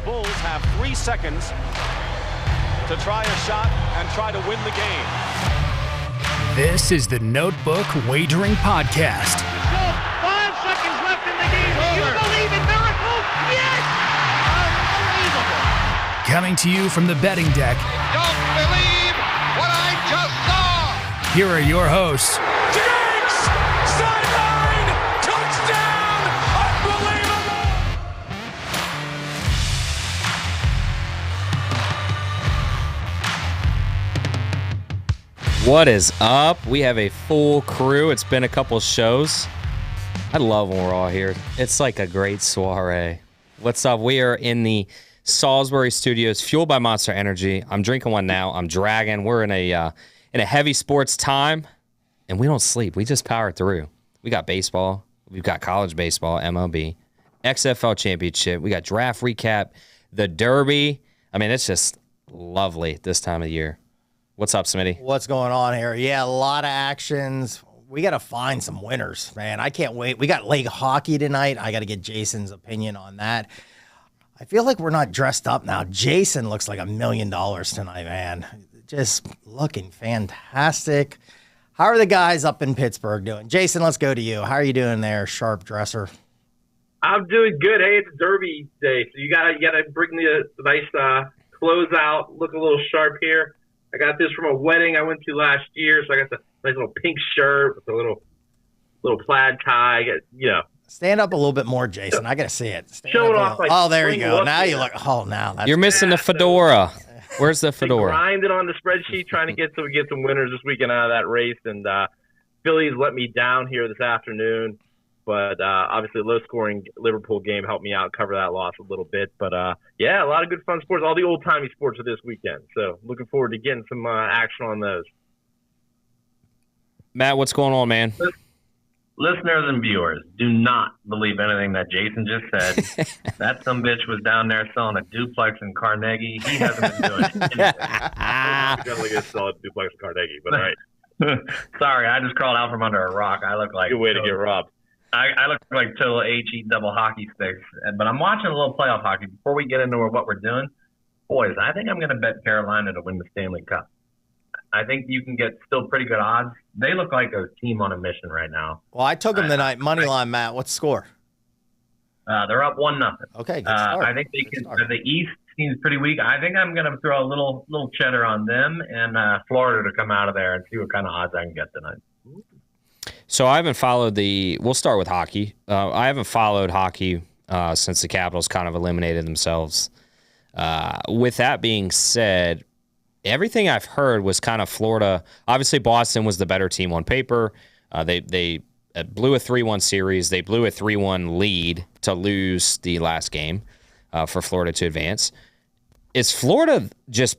Bulls have 3 seconds to try a shot and try to win the game. This is the Notebook Wagering Podcast. 5 seconds left in the game. Do you believe in miracles? Yes! Unbelievable. Coming to you from the betting deck. Don't believe what I just saw. Here are your hosts. Diggs! Sideline! Touchdown! Unbelievable! What is up? We have a full crew. It's been a couple shows. I love when we're all here. It's like a great soiree. What's up? We are in the Salisbury studios, fueled by Monster Energy. I'm drinking one now. I'm dragging. We're in a heavy sports time, and we don't sleep. We just power through. We got baseball. We've got college baseball, MLB, XFL championship. We got draft recap, the Derby. I mean, it's just lovely this time of year. What's up, Smitty? What's going on here? Yeah, a lot of actions. We got to find some winners, man. I can't wait. We got league hockey tonight. I got to get Jason's opinion on that. I feel like we're not dressed up now. Jason looks like $1 million tonight, man. Just looking fantastic. How are the guys up in Pittsburgh doing? Jason, let's go to you. How are you doing there, sharp dresser? I'm doing good. Hey, it's Derby day, so you gotta bring the nice clothes out, look a little sharp here. I got this from a wedding I went to last year, so I got the nice little pink shirt with a little plaid tie. Stand up a little bit more, Jason. I got to see it. Showing off. Oh, there you go. Now you look. Oh, now that's You're missing the fedora. Where's the fedora? Grinded on the spreadsheet, trying to get some winners this weekend out of that race, and Phillies let me down here this afternoon. But obviously, a low-scoring Liverpool game helped me out cover that loss a little bit. But, yeah, a lot of good fun sports. All the old-timey sports are this weekend. So looking forward to getting some action on those. Matt, what's going on, man? Listeners and viewers, do not believe anything that Jason just said. That some bitch was down there selling a duplex in Carnegie. He hasn't been doing anything. Definitely going to sell a duplex in Carnegie, but all right. Sorry, I just crawled out from under a rock. I look like good way to get robbed. I look like total H eating double hockey sticks. But I'm watching a little playoff hockey. Before we get into what we're doing, boys, I think I'm going to bet Carolina to win the Stanley Cup. I think you can get still pretty good odds. They look like a team on a mission right now. Well, I took them tonight. Money line, Matt. What's the score? They're up 1-0. Okay, good start. I think they can. The East seems pretty weak. I think I'm going to throw a little cheddar on them and Florida to come out of there and see what kind of odds I can get tonight. So I haven't followed we'll start with hockey. I haven't followed hockey since the Capitals kind of eliminated themselves. With that being said, everything I've heard was kind of Florida. Obviously, Boston was the better team on paper. They blew a 3-1 series. They blew a 3-1 lead to lose the last game for Florida to advance. Is Florida just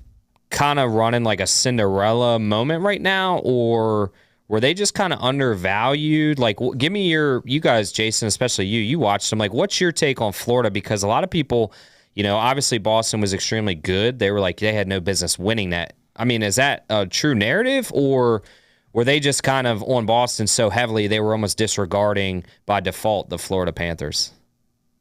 kind of running like a Cinderella moment right now, or were they just kind of undervalued? Like, give me you guys, Jason, especially you watched them. Like, what's your take on Florida? Because a lot of people, obviously Boston was extremely good. They were like, they had no business winning that. I mean, is that a true narrative, or were they just kind of on Boston so heavily they were almost disregarding by default the Florida Panthers?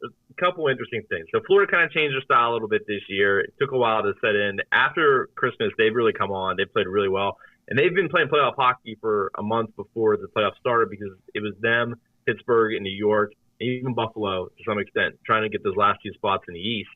A couple interesting things. So Florida kind of changed their style a little bit this year. It took a while to set in. After Christmas, they've really come on. They played really well. And they've been playing playoff hockey for a month before the playoffs started because it was them, Pittsburgh, and New York, and even Buffalo to some extent, trying to get those last 2 spots in the East.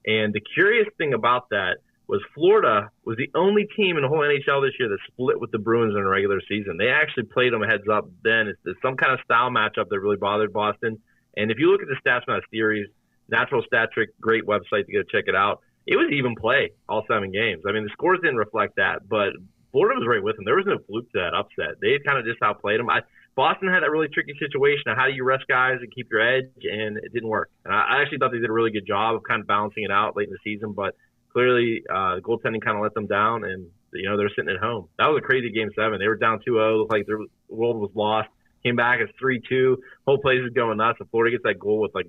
And the curious thing about that was Florida was the only team in the whole NHL this year that split with the Bruins in a regular season. They actually played them a heads up then. It's some kind of style matchup that really bothered Boston. And if you look at the Stats Match series, Natural Stat Trick, great website to go check it out, it was even play all 7 games. I mean, the scores didn't reflect that, but Florida was right with them. There was no fluke to that upset. They kind of just outplayed them. Boston had that really tricky situation of how do you rest guys and keep your edge, and it didn't work. And I actually thought they did a really good job of kind of balancing it out late in the season, but clearly the goaltending kind of let them down, and they're sitting at home. That was a crazy Game 7. They were down 2-0, looked like the world was lost. Came back as 3-2. Whole place is going nuts, and Florida gets that goal with like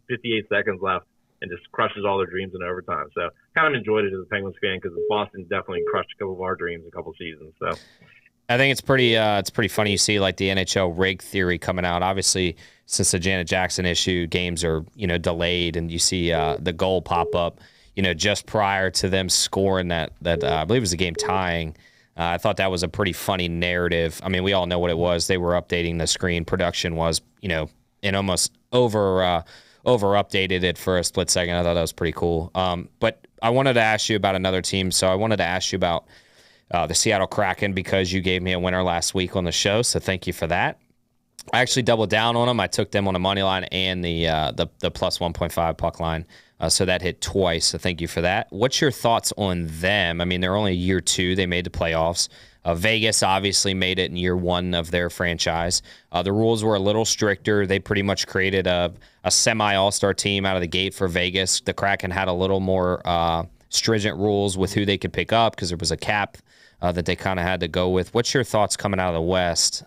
58 seconds left and just crushes all their dreams in overtime. So kind of enjoyed it as a Penguins fan because Boston definitely crushed a couple of our dreams a couple seasons. So I think it's pretty funny. You see like the NHL rig theory coming out. Obviously, since the Janet Jackson issue, games are delayed, and you see the goal pop up just prior to them scoring that I believe it was a game tying. I thought that was a pretty funny narrative. I mean, we all know what it was. They were updating the screen. Production was and almost over updated it for a split second. I thought that was pretty cool. But I wanted to ask you about another team. So I wanted to ask you about the Seattle Kraken because you gave me a winner last week on the show. So thank you for that. I actually doubled down on them. I took them on the money line and the plus 1.5 puck line. So that hit twice. So thank you for that. What's your thoughts on them? I mean, they're only year 2. They made the playoffs. Vegas obviously made it in year 1 of their franchise. The rules were a little stricter. They pretty much created a semi-all-star team out of the gate for Vegas. The Kraken had a little more stringent rules with who they could pick up because there was a cap that they kind of had to go with. What's your thoughts coming out of the West?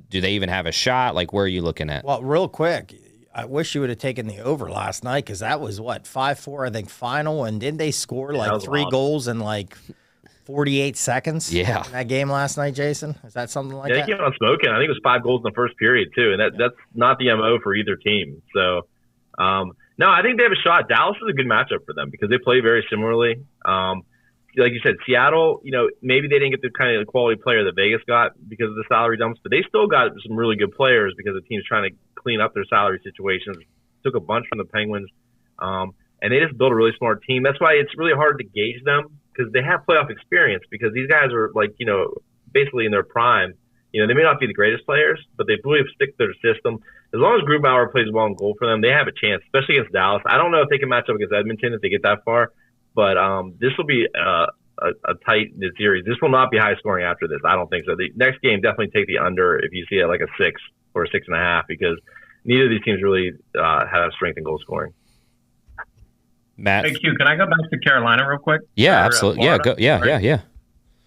Do they even have a shot? Like, where are you looking at? Well, real quick, I wish you would have taken the over last night because that was, 5-4, I think, final. And didn't they score like 3 goals in like 48 seconds in that game last night, Jason? Is that something like that? Yeah, they came out smoking. I think it was 5 goals in the first period, too. And that's not the MO for either team. So, no, I think they have a shot. Dallas is a good matchup for them because they play very similarly. Like you said, Seattle, maybe they didn't get the kind of quality player that Vegas got because of the salary dumps, but they still got some really good players because the team's trying to clean up their salary situations. Took a bunch from the Penguins, and they just built a really smart team. That's why it's really hard to gauge them because they have playoff experience because these guys are basically in their prime. They may not be the greatest players, but they really stick to their system. As long as Grubauer plays well in goal for them, they have a chance, especially against Dallas. I don't know if they can match up against Edmonton if they get that far. But this will be a tight series. This will not be high scoring after this. I don't think so. The next game, definitely take the under if you see it like a 6 or a 6.5 because neither of these teams really have strength in goal scoring. Matt, hey Q, can I go back to Carolina real quick? Yeah, absolutely. Florida, Yeah.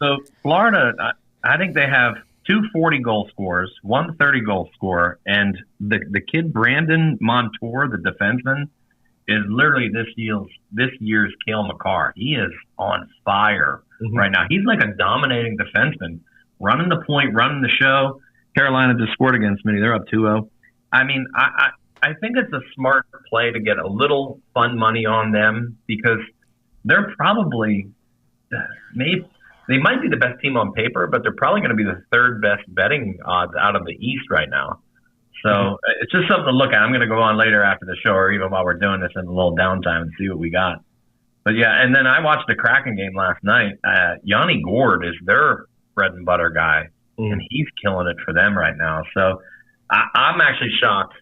So Florida, I think they have 2 40-goal scorers, 1 30-goal scorer, and the kid Brandon Montour, the defenseman, is literally this year's Cale Makar. He is on fire right now. He's like a dominating defenseman, running the point, running the show. Carolina just scored against Smitty. They're up 2-0. I mean, I think it's a smart play to get a little fun money on them because they're probably they might be the best team on paper, but they're probably going to be the 3rd best betting odds out of the East right now. So it's just something to look at. I'm going to go on later after the show or even while we're doing this in a little downtime and see what we got. But, yeah, and then I watched the Kraken game last night. Yanni Gourde is their bread and butter guy, and he's killing it for them right now. So I'm actually shocked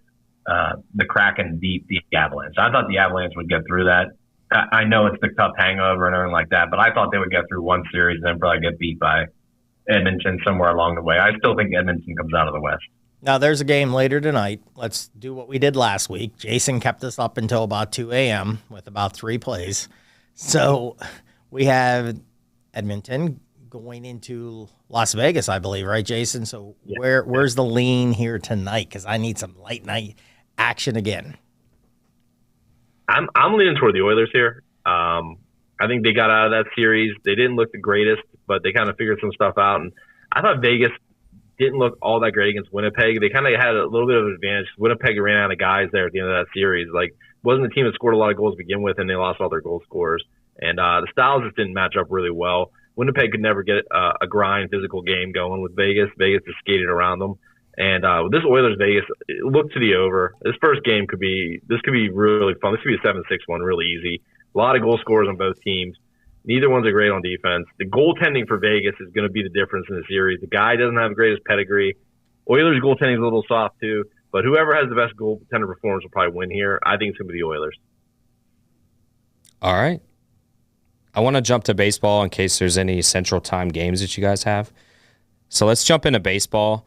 the Kraken beat the Avalanche. I thought the Avalanche would get through that. I know it's the cup hangover and everything like that, but I thought they would get through one series and then probably get beat by Edmonton somewhere along the way. I still think Edmonton comes out of the West. Now, there's a game later tonight. Let's do what we did last week. Jason kept us up until about 2 a.m. with about 3 plays. So we have Edmonton going into Las Vegas, I believe, right, Jason? So where's the lean here tonight? Because I need some late night action again. I'm leaning toward the Oilers here. I think they got out of that series. They didn't look the greatest, but they kind of figured some stuff out. And I thought Vegas didn't look all that great against Winnipeg. They kind of had a little bit of an advantage. Winnipeg ran out of guys there at the end of that series. Like, wasn't a team that scored a lot of goals to begin with, and they lost all their goal scorers. And the styles just didn't match up really well. Winnipeg could never get a grind physical game going with Vegas. Vegas just skated around them. And this Oilers Vegas, look to the over. This first game could be really fun. This could be a 7-6 one, really easy. A lot of goal scorers on both teams. Neither ones are great on defense. The goaltending for Vegas is going to be the difference in the series. The guy doesn't have the greatest pedigree. Oilers' goaltending is a little soft too, but whoever has the best goaltender performance will probably win here. I think it's going to be the Oilers. All right. I want to jump to baseball in case there's any Central Time games that you guys have. So let's jump into baseball.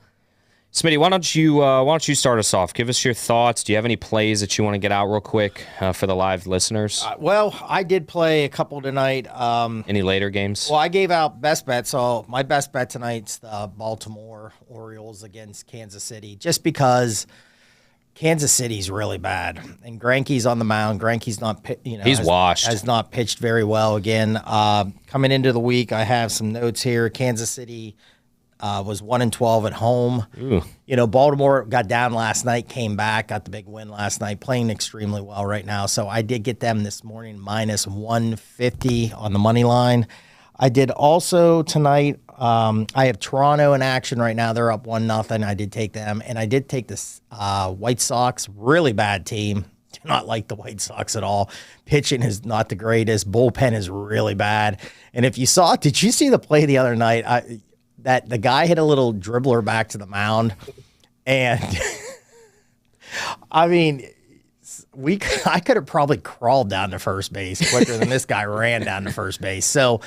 Smitty, why don't you start us off? Give us your thoughts. Do you have any plays that you want to get out real quick for the live listeners? Well, I did play a couple tonight. Any later games? Well, I gave out best bet. So my best bet tonight's the Baltimore Orioles against Kansas City, just because Kansas City's really bad, and Greinke's on the mound. Greinke's not, he's washed. Has not pitched very well again. Coming into the week, I have some notes here. Kansas City Was 1-12 at home. Ooh. Baltimore got down last night, came back, got the big win last night, playing extremely well right now. So I did get them this morning minus 150 on the money line. I did also tonight. I have Toronto in action right now. They're up 1-0. I did take them, and I did take this White Sox. Really bad team. Do not like the White Sox at all. Pitching is not the greatest. Bullpen is really bad. And if you saw, did you see the play the other night? That the guy hit a little dribbler back to the mound, and I mean, I could have probably crawled down to first base quicker than this guy ran down to first base. So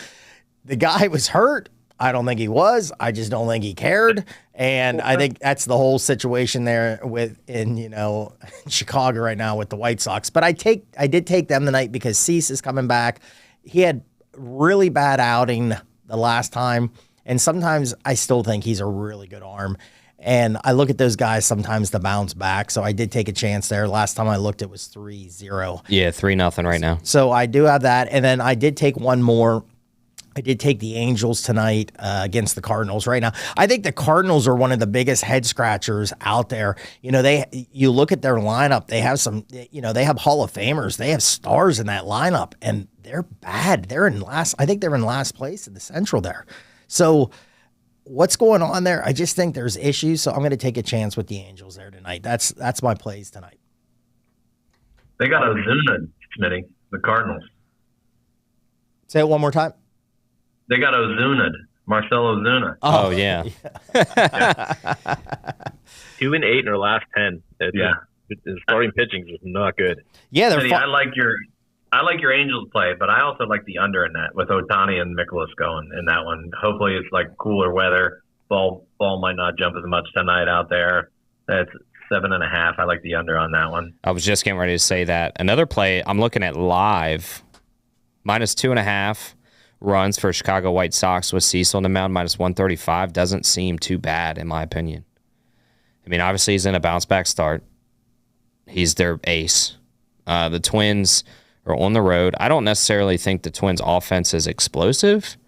the guy was hurt. I don't think he was. I just don't think he cared. And I think that's the whole situation there in Chicago right now with the White Sox. But I did take them tonight because Cease is coming back. He had really bad outing the last time. And sometimes I still think he's a really good arm. And I look at those guys sometimes to bounce back. So I did take a chance there. Last time I looked, it was 3-0. Yeah, 3-0 right now. So I do have that. And then I did take one more. I did take the Angels tonight against the Cardinals right now. I think the Cardinals are one of the biggest head scratchers out there. You look at their lineup, they have they have Hall of Famers. They have stars in that lineup, and they're bad. I think they're in last place in the Central there. So what's going on there? I just think there's issues. So I'm going to take a chance with the Angels there tonight. That's my plays tonight. They got Ozuna, Smitty, the Cardinals. Say it one more time. They got Ozuna, Marcell Ozuna. Oh yeah. 2-8 in their last 10. The starting pitching is not good. Yeah, I like your Angels play, but I also like the under in that with Ohtani and Mikolas going in that one. Hopefully it's like cooler weather. Ball might not jump as much tonight out there. That's 7.5. I like the under on that one. I was just getting ready to say that. Another play I'm looking at live, minus 2.5 runs for Chicago White Sox with Cecil on the mound, minus 135. Doesn't seem too bad in my opinion. I mean, obviously he's in a bounce back start. He's their ace. The Twins are on the road. I don't necessarily think the Twins' offense is explosive.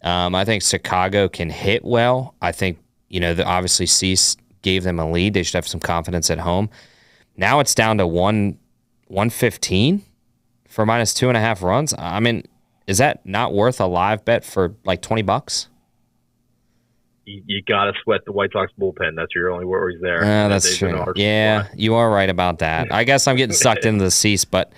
I think Chicago can hit well. I think, obviously Cease gave them a lead. They should have some confidence at home. Now it's down to 115 for minus 2.5 runs. I mean, is that not worth a live bet for like $20? You got to sweat the White Sox bullpen. That's your only worries there. That's true. Yeah, you are right about that. I guess I'm getting sucked into the Cease, but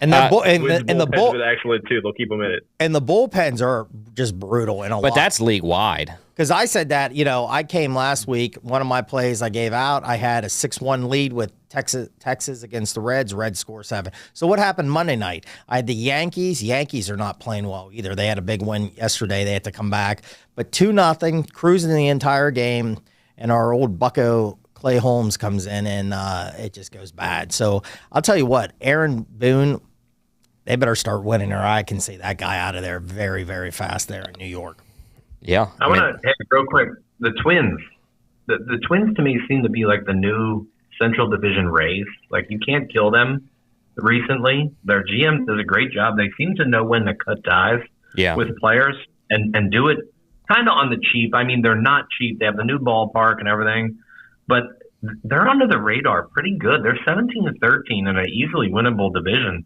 the bullpens are excellent too. They'll keep them in it. And the bullpens are just brutal in a lot. But that's league wide. Because I said that, I came last week. One of my plays I gave out, I had a 6-1 lead with Texas against the Reds. Reds score 7. So what happened Monday night? I had the Yankees. Yankees are not playing well either. They had a big win yesterday. They had to come back. But 2-0, cruising the entire game. And our old bucko Clay Holmes comes in, and it just goes bad. So I'll tell you what, Aaron Boone, they better start winning, or I can see that guy out of there very, very fast there in New York. Yeah. I want to, real quick, the Twins. The Twins to me seem to be like the new Central Division Rays. Like, you can't kill them recently. Their GM does a great job. They seem to know when to cut ties with players and do it kind of on the cheap. I mean, they're not cheap. They have the new ballpark and everything, but they're under the radar pretty good. They're 17-13 in an easily winnable division.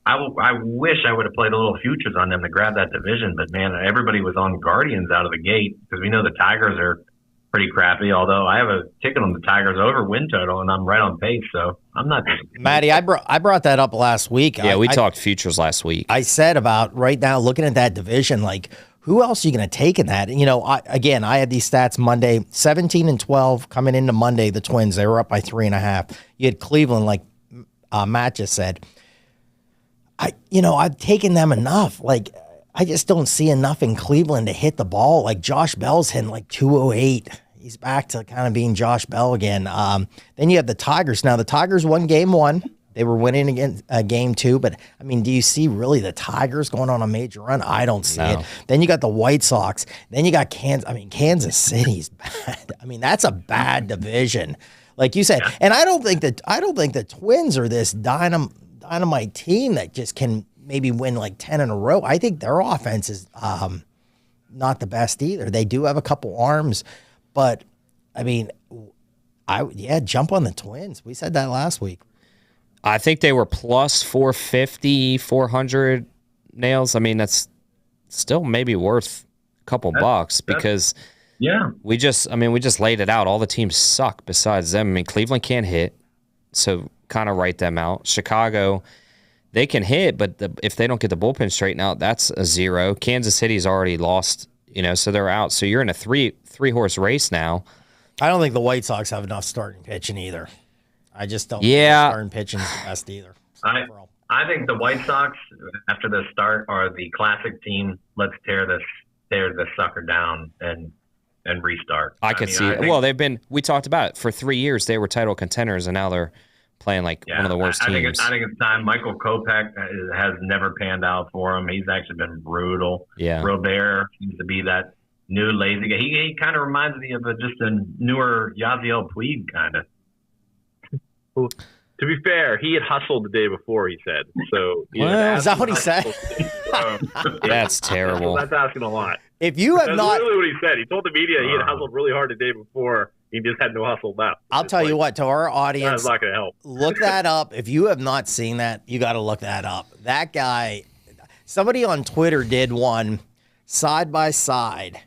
I wish I would have played a little futures on them to grab that division, but man, everybody was on Guardians out of the gate because we know the Tigers are pretty crappy. Although I have a ticket on the Tigers over win total, and I'm right on pace, so I'm not. Matty, I brought that up last week. Yeah, we talked futures last week. I said about right now looking at that division, like who else are you going to take in that? And, I had these stats Monday, 17-12 coming into Monday. The Twins, they were up by 3.5. You had Cleveland, like Matt just said. I've taken them enough. Like, I just don't see enough in Cleveland to hit the ball. Like, Josh Bell's hitting like 208. He's back to kind of being Josh Bell again. Then you have the Tigers. Now, the Tigers won game 1. They were winning again game 2. But, I mean, do you see really the Tigers going on a major run? I don't see it. Then you got the White Sox. Then you got Kansas. I mean, Kansas City's bad. I mean, that's a bad division. Like you said. And I don't think the Twins are this dynamite team that just can maybe win like 10 in a row. I think their offense is not the best either. They do have a couple arms, but I mean, jump on the Twins. We said that last week. I think they were plus 450, 400 nails. I mean, that's still maybe worth a couple bucks because we just laid it out. All the teams suck besides them. I mean, Cleveland can't hit, so kind of write them out. Chicago, they can hit, but if they don't get the bullpen straightened out, that's a 0. Kansas City's already lost, so they're out. So you're in a three-horse race now. I don't think the White Sox have enough starting pitching either. I just don't think starting pitching is the best either. I think the White Sox, after the start, are the classic team. Let's tear this sucker down and restart. I could see it. Well, we talked about it. For 3 years, they were title contenders, and now they're playing like one of the worst teams. I think it's time. Michael Kopech has never panned out for him. He's actually been brutal. Yeah. Robert seems to be that new lazy guy. He kind of reminds me of just a newer Yasiel Puig kind of. Well, to be fair, he had hustled the day before, he said. So is that what he said? That's terrible. That's asking a lot. If you have That's not, literally what he said. He told the media he had hustled really hard the day before. He just had no hustle now. I'll tell you what, to our audience, that's not going to help. Look that up. If you have not seen that, you got to look that up. That guy, somebody on Twitter did one side by side,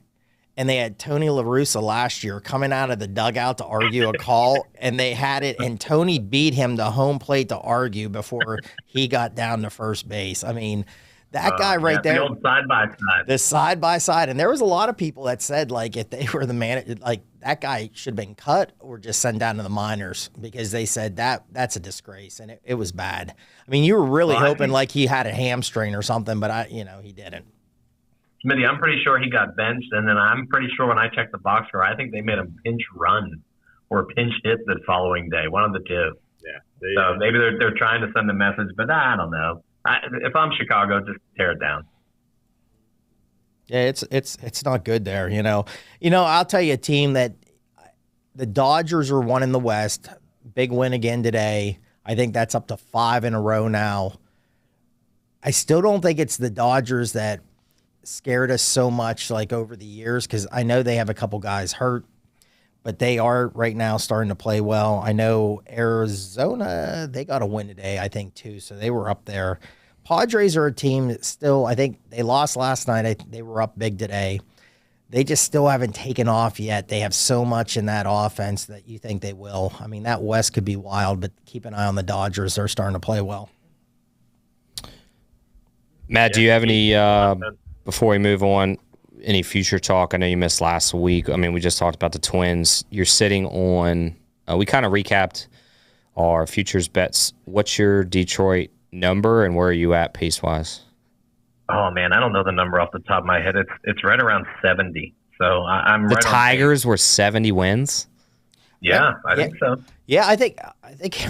and they had Tony La Russa last year coming out of the dugout to argue a call, and they had it, and Tony beat him to home plate to argue before he got down to first base. I mean, that guy right there, the old side by side, the side by side, and there was a lot of people that said like if they were the manager, like that guy should have been cut or just sent down to the minors because they said that's a disgrace and it was bad. I mean, you were really hoping like he had a hamstring or something, but he didn't. Smitty, I'm pretty sure he got benched, and then I'm pretty sure when I checked the box score, I think they made him pinch run or pinch hit the following day, one of the two. Yeah. So maybe they're trying to send a message, but I don't know. If I'm Chicago, just tear it down. Yeah, it's not good there. I'll tell you a team that the Dodgers are one in the West. Big win again today. I think that's up to 5 in a row now. I still don't think it's the Dodgers that scared us so much like over the years because I know they have a couple guys hurt, but they are right now starting to play well. I know Arizona, they got a win today, I think, too, so they were up there. Padres are a team that still, I think they lost last night. They were up big today. They just still haven't taken off yet. They have so much in that offense that you think they will. I mean, that West could be wild, but keep an eye on the Dodgers. They're starting to play well. Matt, do you have any, before we move on, any future talk? I know you missed last week. I mean, we just talked about the Twins. You're sitting on, we kind of recapped our futures bets. What's your Detroit number and where are you at pace-wise? Oh, man, I don't know the number off the top of my head. It's right around 70. So I'm the right Tigers were 70 wins? Yeah, I think so. Yeah, I think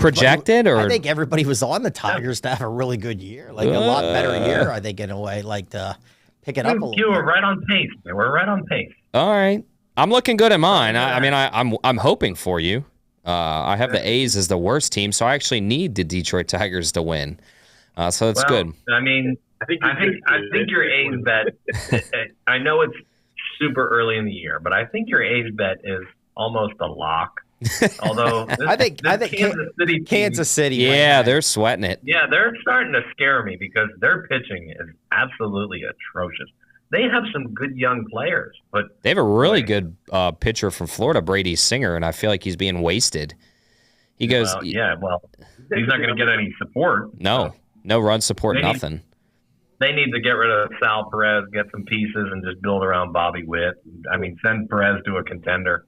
projected, or I think everybody was on the Tigers to have a really good year, like a lot better year. I think in a way, like to pick it up a little. You were right on pace. We're right on pace. All right, I'm looking good at mine. I'm hoping for you. I have the A's as the worst team, so I actually need the Detroit Tigers to win. So it's good. I mean, I think your A's bet. I know it's super early in the year, but I think your A's bet is almost a lock. Although I think Kansas City. Yeah, they're sweating it. Yeah, they're starting to scare me because their pitching is absolutely atrocious. They have some good young players, but they have a really good pitcher from Florida, Brady Singer, and I feel like he's being wasted. He goes, he's not going to get any support. No run support, nothing. They need to get rid of Sal Perez, get some pieces, and just build around Bobby Witt. I mean, send Perez to a contender.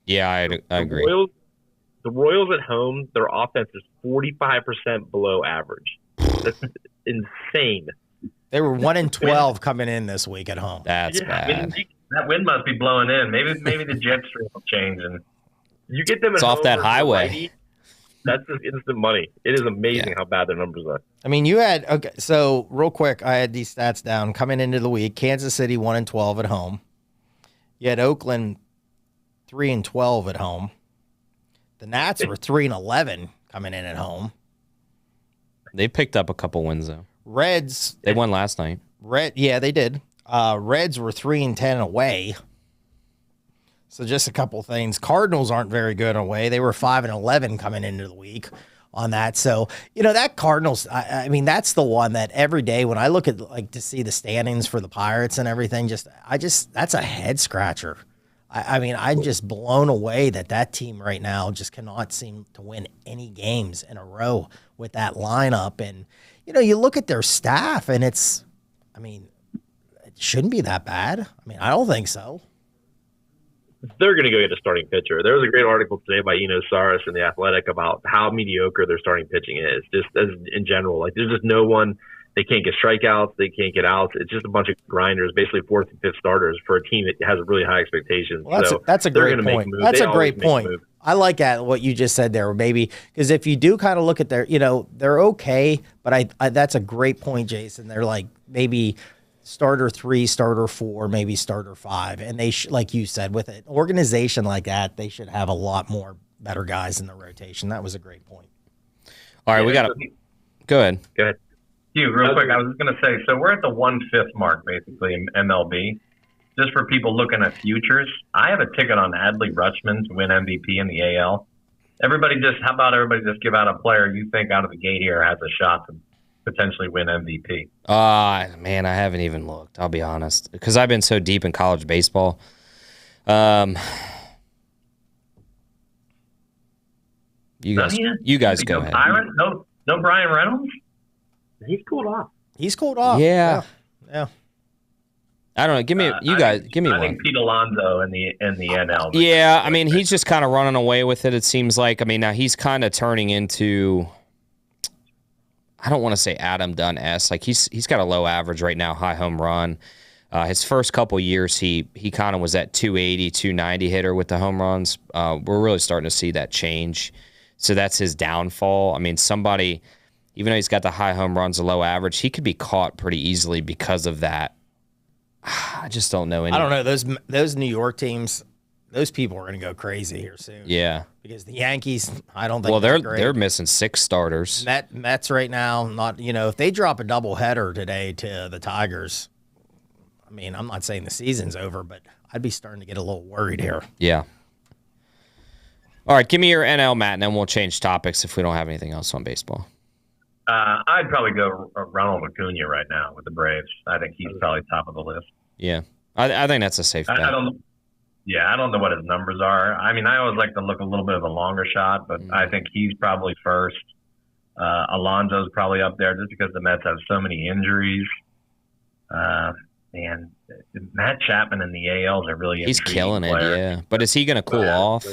Yeah, I agree. The Royals at home, their offense is 45% below average. That's insane. They were 1-12 coming in this week at home. That's bad. That wind must be blowing in. Maybe the jet stream will change, and you get them. It's off that highway. Righty, that's just instant money. It is amazing how bad their numbers are. I mean, you had so real quick. I had these stats down coming into the week. Kansas City 1-12 at home. You had Oakland 3-12 at home. The Nats were 3-11 coming in at home. They picked up a couple wins though. Reds. They won last night. Yeah, they did. Reds were 3-10 away. So just a couple things. Cardinals aren't very good away. They were 5-11 coming into the week on that. So, that Cardinals, I mean, that's the one that every day when I look at to see the standings for the Pirates and everything, that's a head scratcher. I mean, I'm just blown away that team right now just cannot seem to win any games in a row with that lineup. And, you look at their staff and it shouldn't be that bad. I mean, I don't think so. They're going to go get a starting pitcher. There was a great article today by Eno Saris in The Athletic about how mediocre their starting pitching is, just as in general. There's just no one. They can't get strikeouts. They can't get outs. It's just a bunch of grinders, basically fourth and fifth starters for a team that has really high expectations. Well, that's a great point. That's a great point. I like what you just said there, maybe, because if you do kind of look at their, they're okay, but I that's a great point, Jason. They're maybe starter 3, starter 4, maybe starter 5, and they like you said, with an organization like that, they should have a lot more better guys in the rotation. That was a great point. All right, we got to go ahead. Go ahead. Hugh, real quick, I was just going to say, so we're at the 1/5 mark, basically, in MLB. Just for people looking at futures, I have a ticket on Adley Rutschman to win MVP in the AL. How about everybody just give out a player you think out of the gate here has a shot to potentially win MVP? Man, I haven't even looked, I'll be honest, because I've been so deep in college baseball. You guys go ahead. No Brian Reynolds? He's cooled off. Yeah. I don't know. Give me one. I think Pete Alonso in the NL. Yeah, I mean, he's just kind of running away with it, it seems like. I mean, now he's kind of turning into, I don't want to say Adam Dunn-esque. He's got a low average right now, high home run. His first couple years, he kind of was that 280, 290 hitter with the home runs. We're really starting to see that change. So that's his downfall. I mean, somebody, even though he's got the high home runs, a low average, he could be caught pretty easily because of that. I just don't know. I don't know. Those New York teams, those people are going to go crazy here soon. Yeah. Because the Yankees, I don't think. Well, they're missing 6 starters. Mets right now, not, if they drop a doubleheader today to the Tigers, I mean, I'm not saying the season's over, but I'd be starting to get a little worried here. Yeah. All right, give me your NL, Matt, and then we'll change topics if we don't have anything else on baseball. I'd probably go Ronald Acuna right now with the Braves. I think he's probably top of the list. Yeah, I think that's a safe bet. I don't know what his numbers are. I mean, I always like to look a little bit of a longer shot, but I think he's probably first. Alonso's probably up there just because the Mets have so many injuries. And Matt Chapman in the AL is a really he's killing player. it, yeah. But is he going to cool off?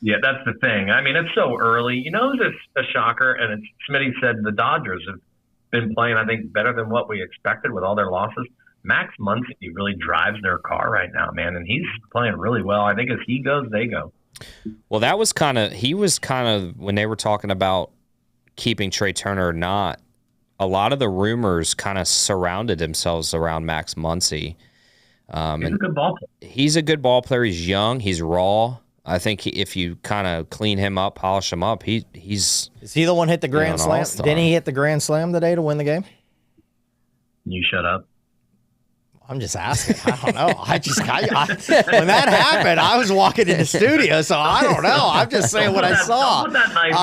Yeah, that's the thing. I mean, it's so early. It's a shocker, and Smitty said the Dodgers have been playing, I think, better than what we expected with all their losses. Max Muncy really drives their car right now, man, and he's playing really well. I think as he goes, they go. Well, he was kind of, when they were talking about keeping Trey Turner or not, a lot of the rumors kind of surrounded themselves around Max Muncy. He's a good ball player. He's a good ball player. He's young. He's raw. I think if you kind of clean him up, polish him up, he's. Is he the one hit the grand slam? Didn't he hit the grand slam today to win the game? You shut up. I'm just asking. I don't know. When that happened, I was walking in the studio, so I don't know. I'm just saying what I saw. Don't put that knife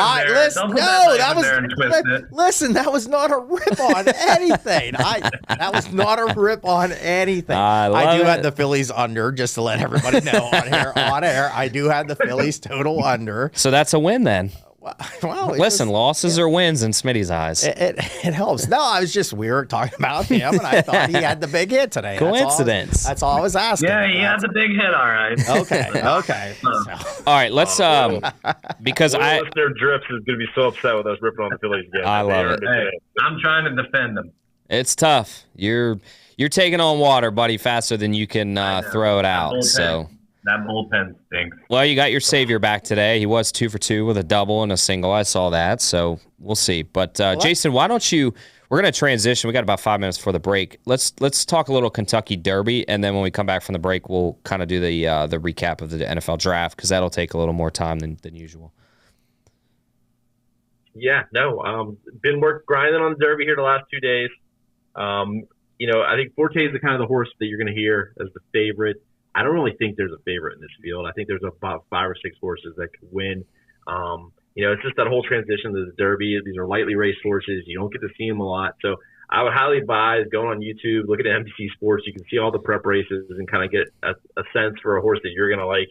in there. Listen, that was not a rip on anything. That was not a rip on anything. I do have the Phillies under, just to let everybody know on air. I do have the Phillies total under. So that's a win then. Well, listen, losses are wins in Smitty's eyes. It helps. No, I was just talking about him, and I thought he had the big hit today. Coincidence. That's all I was asking. Yeah, he had the big hit. All right. Okay. All right, let's because listener Drips is going to be so upset with us ripping on the Phillies again. I love it. Hey, I'm trying to defend them. It's tough. You're taking on water, buddy, faster than you can throw it out. So. That bullpen stinks. Well, you got your savior back today. He was 2 for 2 with a double and a single. I saw that, so we'll see. But Jason, why don't you? We're going to transition. We got about 5 minutes before the break. Let's talk a little Kentucky Derby, and then when we come back from the break, we'll kind of do the recap of the NFL draft because that'll take a little more time than usual. Yeah, no, been grinding on the Derby here the last 2 days. I think Forte is the kind of the horse that you're going to hear as the favorite. I don't really think there's a favorite in this field. I think there's about 5 or 6 horses that could win. It's just that whole transition to the Derby. These are lightly raced horses. You don't get to see them a lot. So I would highly advise going on YouTube, look at NBC Sports. You can see all the prep races and kind of get a sense for a horse that you're going to like.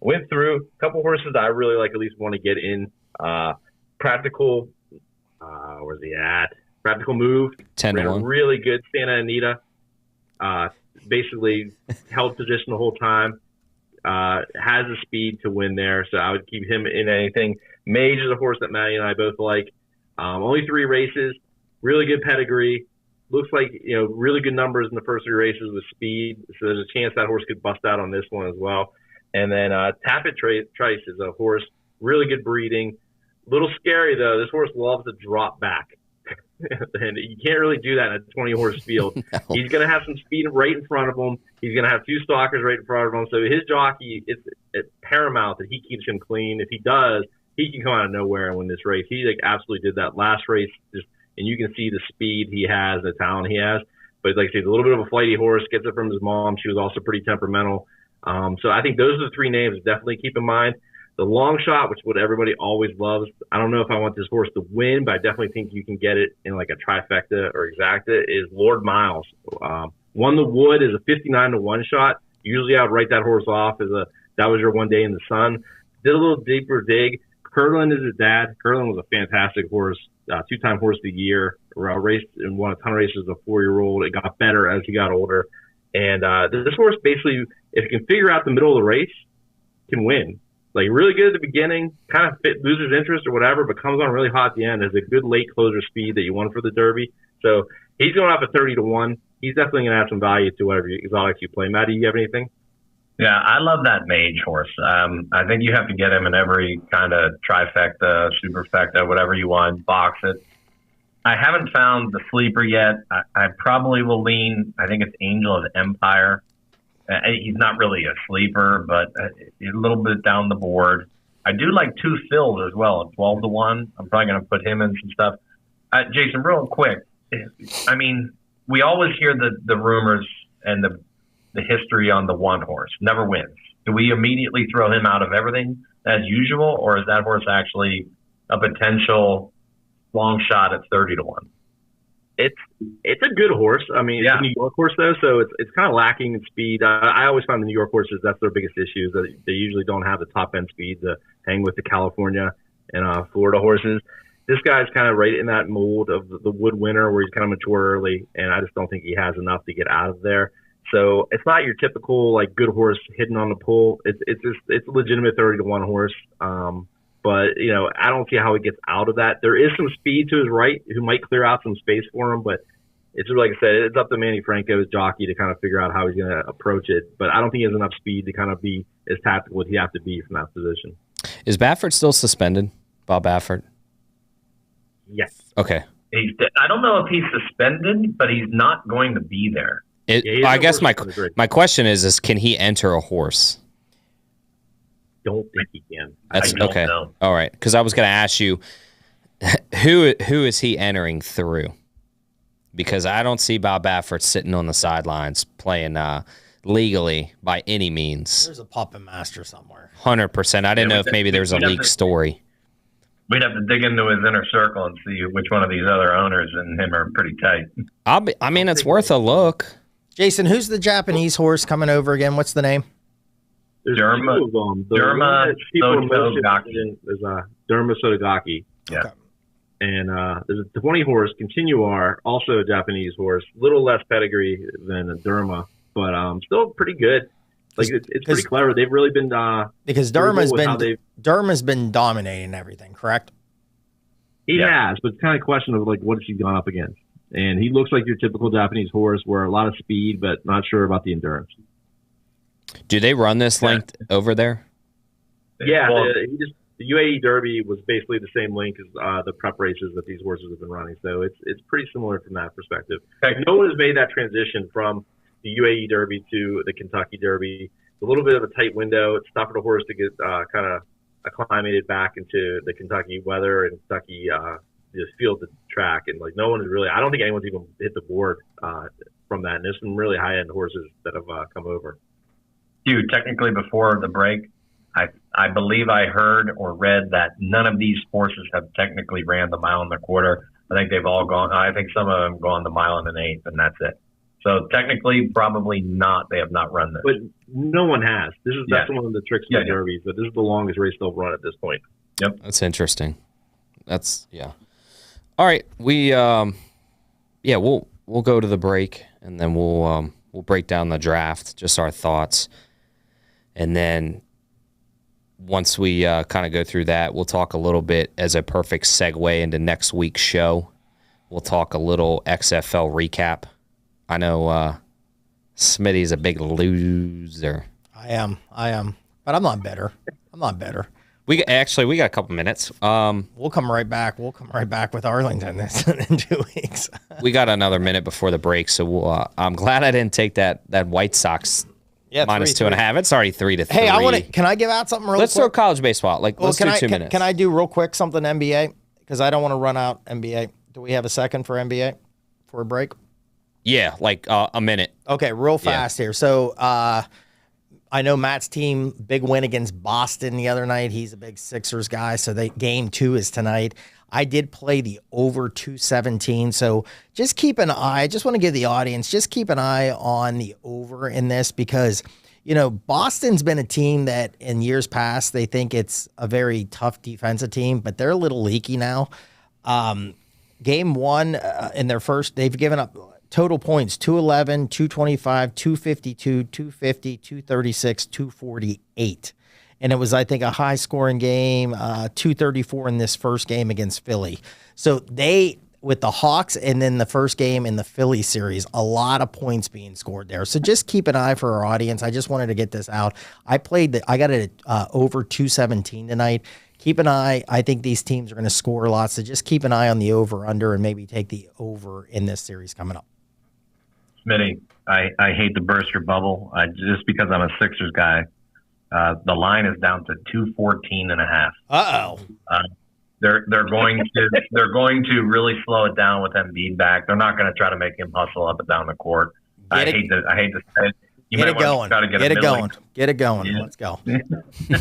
Went through a couple horses that I really like, at least want to get in. Practical, where's he at? Practical Move. 10-1. Really good Santa Anita. Basically held position the whole time. Has the speed to win there, so I would keep him in anything. Mage is a horse that Maddie and I both like. Only 3 races. Really good pedigree. Looks like, really good numbers in the first 3 races with speed. So there's a chance that horse could bust out on this one as well. And then Tappet Trice is a horse, really good breeding. Little scary, though. This horse loves to drop back. And you can't really do that in a 20-horse field. No. He's going to have some speed right in front of him. He's going to have 2 stalkers right in front of him. So his jockey, it's paramount that he keeps him clean. If he does, he can come out of nowhere and win this race. He absolutely did that last race. And you can see the speed he has, the talent he has. But like I said, a little bit of a flighty horse, gets it from his mom. She was also pretty temperamental. So I think those are the 3 names to definitely keep in mind. The long shot, which is what everybody always loves. I don't know if I want this horse to win, but I definitely think you can get it in like a trifecta or exacta, is Lord Miles. Won the Wood is a 59-1 shot. Usually I would write that horse off as that was your one day in the sun. Did a little deeper dig. Curlin is his dad. Curlin was a fantastic horse, 2-time horse of the year. Raced and won a ton of races as a 4-year-old. It got better as he got older. And this horse basically, if you can figure out the middle of the race, can win. Like really good at the beginning, kind of loses interest or whatever, but comes on really hot at the end. Has a good late closer speed that you want for the Derby. So he's going off at 30-1. He's definitely going to add some value to whatever exotics you play. Matt, do you have anything? Yeah, I love that Mage horse. I think you have to get him in every kind of trifecta, superfecta, whatever you want, box it. I haven't found the sleeper yet. I probably will lean, I think it's Angel of Empire. He's not really a sleeper, but a little bit down the board. I do like 2 Phils as well at 12-1. I'm probably going to put him in some stuff. Jason, real quick. I mean, we always hear the rumors and the history on the 1 horse. Never wins. Do we immediately throw him out of everything as usual, or is that horse actually a potential long shot at 30-1? It's a good horse. I mean, It's a New York horse, though, so it's kind of lacking in speed. I always find the New York horses, that's their biggest issue, is that they usually don't have the top-end speed to hang with the California and Florida horses. This guy's kind of right in that mold of the Wood winner where he's kind of mature early, and I just don't think he has enough to get out of there. So it's not your typical, like, good horse hidden on the pull. It's a legitimate 30-1 horse. But, I don't see how he gets out of that. There is some speed to his right who might clear out some space for him, but it's like I said, it's up to Manny Franco's jockey to kind of figure out how he's going to approach it. But I don't think he has enough speed to kind of be as tactical as he has to be from that position. Is Baffert still suspended? Bob Baffert? Yes. Okay. I don't know if he's suspended, but he's not going to be there. I guess my question is can he enter a horse? Don't think he can. That's okay. Know. All right, because I was going to ask you, who is he entering through? Because I don't see Bob Baffert sitting on the sidelines playing legally by any means. There's a puppet master somewhere. 100%. I didn't know if maybe there's a leak story. We'd have to dig into his inner circle and see which one of these other owners and him are pretty tight. I mean, it's worth a look. Jason, who's the Japanese horse coming over again? What's the name? There's Derma Sotogaki. There's Derma Sotogaki. Yeah. Okay. And there's a 20 horse, Continuar, also a Japanese horse. A little less pedigree than a Derma, but still pretty good. Like it's pretty clever. They've really been because Derma's been dominating everything, correct? He has, but it's kind of a question of like what has he gone up against? And he looks like your typical Japanese horse, where a lot of speed, but not sure about the endurance. Do they run this length over there? Yeah, the UAE Derby was basically the same length as the prep races that these horses have been running. So it's pretty similar from that perspective. No one has made that transition from the UAE Derby to the Kentucky Derby. It's a little bit of a tight window. It's tough for the horse to get kind of acclimated back into the Kentucky weather and Kentucky this field to track, and like no one is really. I don't think anyone's even hit the board from that. And there's some really high end horses that have come over. Hugh, technically before the break, I believe I heard or read that none of these horses have technically ran the mile and a quarter. I think they've all gone. I think some of them gone the mile and an eighth, and that's it. So technically, probably not. They have not run this. But no one has. That's one of the tricks of the derbies. But this is the longest race they'll run at this point. Yep, that's interesting. All right, we'll go to the break, and then we'll break down the draft, just our thoughts, and then once we kind of go through that, we'll talk a little bit as a perfect segue into next week's show. We'll talk a little XFL recap. I know Smitty's a big loser. I am, but I'm not bitter. We got a couple minutes. We'll come right back. We'll come right back with Arlington in 2 weeks. We got another minute before the break, so I'm glad I didn't take that White Sox minus 2.5. It's already 3-3. Hey, can I give out something real quick? Let's throw college baseball. Let's do 2 minutes. Can I do real quick something NBA? Because I don't want to run out NBA. Do we have a second for NBA for a break? Yeah, a minute. Okay, real fast here. So I know Matt's team, big win against Boston the other night. He's a big Sixers guy, so game 2 is tonight. I did play the over 217, so just keep an eye. I just want to give the audience, just keep an eye on the over in this because, Boston's been a team that in years past, they think it's a very tough defensive team, but they're a little leaky now. Game 1 in their first, they've given up total points, 211, 225, 252, 250, 236, 248. And it was, I think, a high-scoring game, 234 in this first game against Philly. So with the Hawks and then the first game in the Philly series, a lot of points being scored there. So just keep an eye for our audience. I just wanted to get this out. I got it at over 217 tonight. Keep an eye. I think these teams are going to score a lot. So just keep an eye on the over-under and maybe take the over in this series coming up. Smitty, I hate to burst your bubble. Just because I'm a Sixers guy, the line is down to 214.5. Uh-oh. They're going to really slow it down with Embiid back. They're not going to try to make him hustle up and down the court. I hate to say it. Get it going. Get it going. Yeah. Let's go.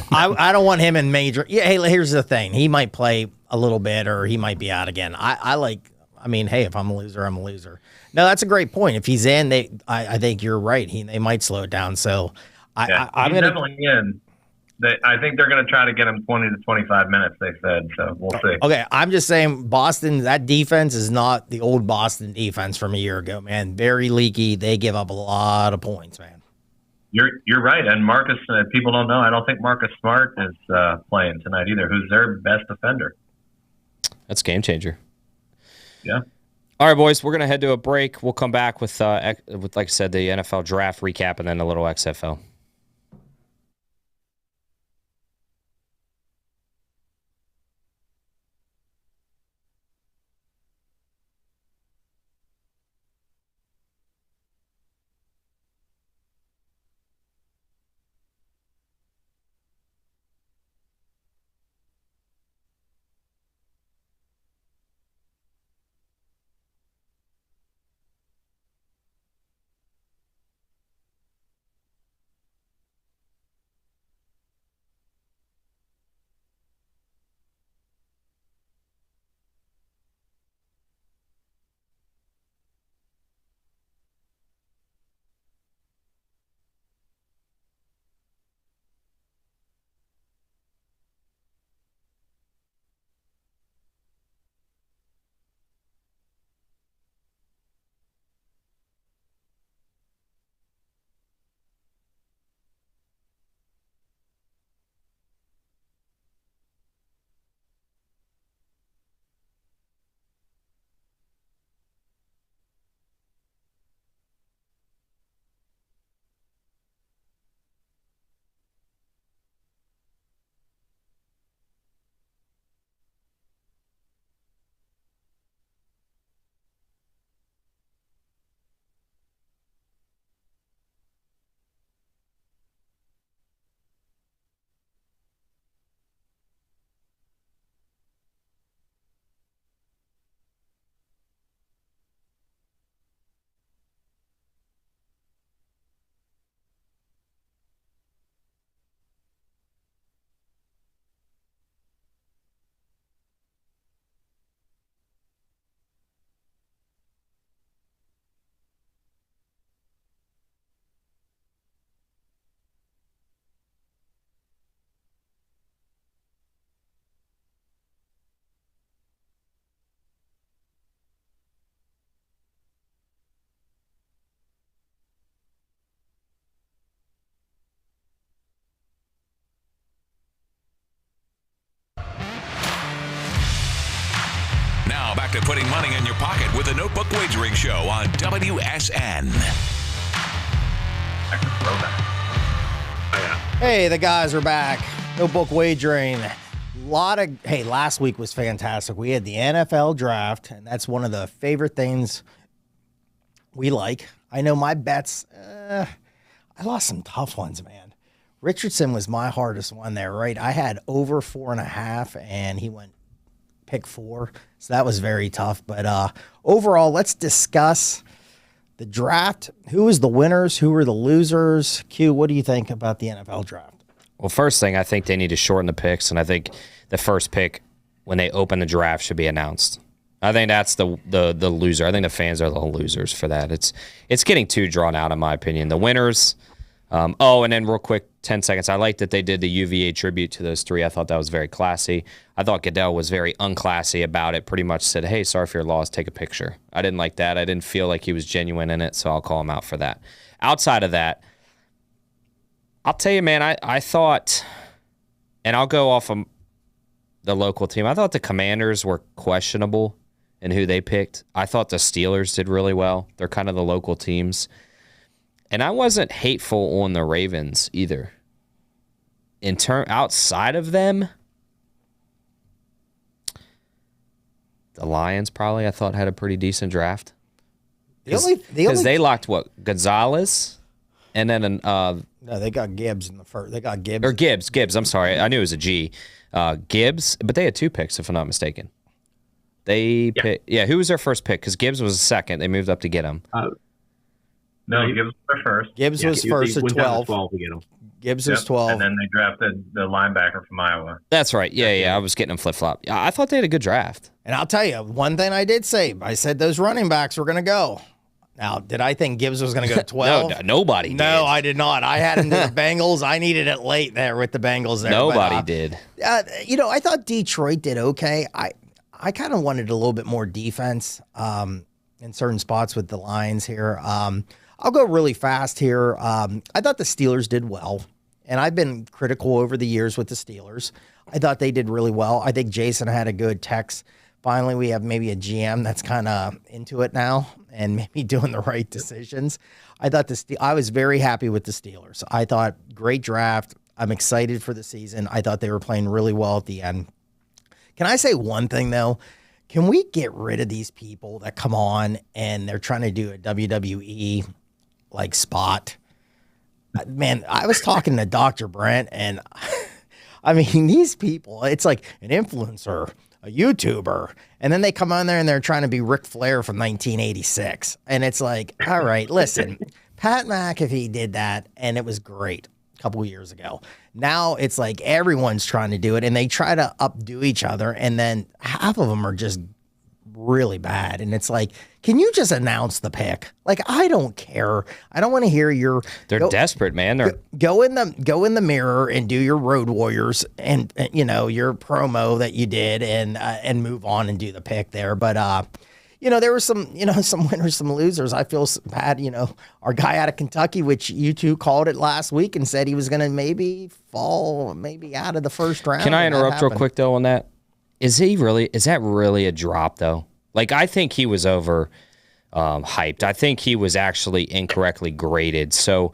I don't want him in major. Yeah. Hey, here's the thing. He might play a little bit, or he might be out again. Hey, if I'm a loser, I'm a loser. No, that's a great point. If he's in, I think you're right. They might slow it down. So I'm definitely in. I think they're going to try to get him 20 to 25 minutes, they said. So we'll see. Okay, I'm just saying Boston, that defense is not the old Boston defense from a year ago, man. Very leaky. They give up a lot of points, man. You're right. And Marcus, people don't know, I don't think Marcus Smart is playing tonight either, who's their best defender. That's a game changer. Yeah. All right, boys, we're going to head to a break. We'll come back with, like I said, the NFL draft recap and then a little XFL. to putting money in your pocket with the Notebook Wagering Show on WSN. Hey, the guys are back. Notebook Wagering. Last week was fantastic. We had the NFL draft, and that's one of the favorite things we like. I know my bets, I lost some tough ones, man. Richardson was my hardest one there, right? I had over 4.5, and he went pick 4. So that was very tough. But overall, let's discuss the draft. Who was the winners? Who were the losers? Q, what do you think about the NFL draft? Well, first thing, I think they need to shorten the picks, and I think the first pick when they open the draft should be announced. I think that's the loser. I think the fans are the losers for that. It's getting too drawn out, in my opinion. The winners. And then real quick, 10 seconds. I like that they did the UVA tribute to those 3. I thought that was very classy. I thought Goodell was very unclassy about it. Pretty much said, hey, sorry for your loss, take a picture. I didn't like that. I didn't feel like he was genuine in it, so I'll call him out for that. Outside of that, I'll tell you, man, I thought, and I'll go off of the local team, I thought the Commanders were questionable in who they picked. I thought the Steelers did really well. They're kind of the local teams. And I wasn't hateful on the Ravens either. Outside of them, the Lions probably I thought had a pretty decent draft. Because they locked Gonzalez, and then no, they got Gibbs in the first. They got Gibbs. Or Gibbs. I'm sorry, I knew it was a G. Gibbs, but they had 2 picks if I'm not mistaken. Who was their first pick? Because Gibbs was the second. They moved up to get him. No, Gibbs was first. Gibbs was first at 12. To get him. Gibbs was 12. And then they drafted the linebacker from Iowa. That's right. Yeah. I was getting them flip-flop. I thought they had a good draft. And I'll tell you, one thing I did say, I said those running backs were going to go. Now, did I think Gibbs was going to go 12? No, nobody did. No, I did not. I had him to the Bengals. I needed it late there with the Bengals there. Nobody did. I thought Detroit did okay. I kind of wanted a little bit more defense in certain spots with the Lions here. I'll go really fast here. I thought the Steelers did well, and I've been critical over the years with the Steelers. I thought they did really well. I think Jason had a good text. Finally, we have maybe a GM that's kind of into it now and maybe doing the right decisions. I thought I was very happy with the Steelers. I thought great draft. I'm excited for the season. I thought they were playing really well at the end. Can I say one thing, though? Can we get rid of these people that come on and they're trying to do a WWE like spot? Man, I was talking to Dr. Brent, and I mean, these people, it's like an influencer, a YouTuber, and then they come on there and they're trying to be Ric Flair from 1986. And it's like, all right, listen, Pat McAfee did that, and it was great a couple years ago. Now it's like everyone's trying to do it, and they try to updo each other, and then half of them are just really bad. And it's like, can you just announce the pick? Like, I don't care. I don't want to hear They're desperate, man. Go in the mirror and do your Road Warriors and your promo that you did and move on and do the pick there. But there were some winners, some losers. I feel bad. Our guy out of Kentucky, which you two called it last week and said he was going to maybe fall out of the first round. Can I interrupt real quick though on that? Is that really a drop though? Like, I think he was over hyped. I think he was actually incorrectly graded. So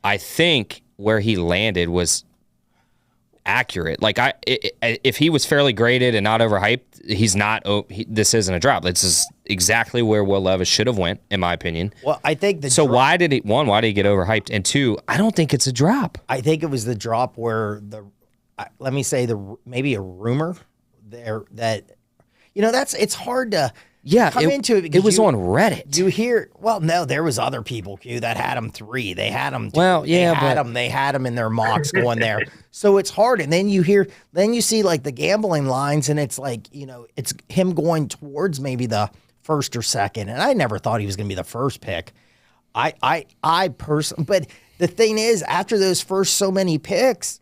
I think where he landed was accurate. Like, if he was fairly graded and not overhyped, he's not. This isn't a drop. This is exactly where Will Levis should have went, in my opinion. Well, I think why did he get overhyped? And 2, I don't think it's a drop. I think it was the drop where let me say maybe a rumor there that it's hard to come into it. It was on Reddit. You hear, no, there was other people, Q, that had him 3. They had him 2. They had him in their mocks going there. So it's hard. And then you see like the gambling lines, and it's like, it's him going towards maybe the first or second. And I never thought he was going to be the first pick. I personally, but the thing is, after those first so many picks,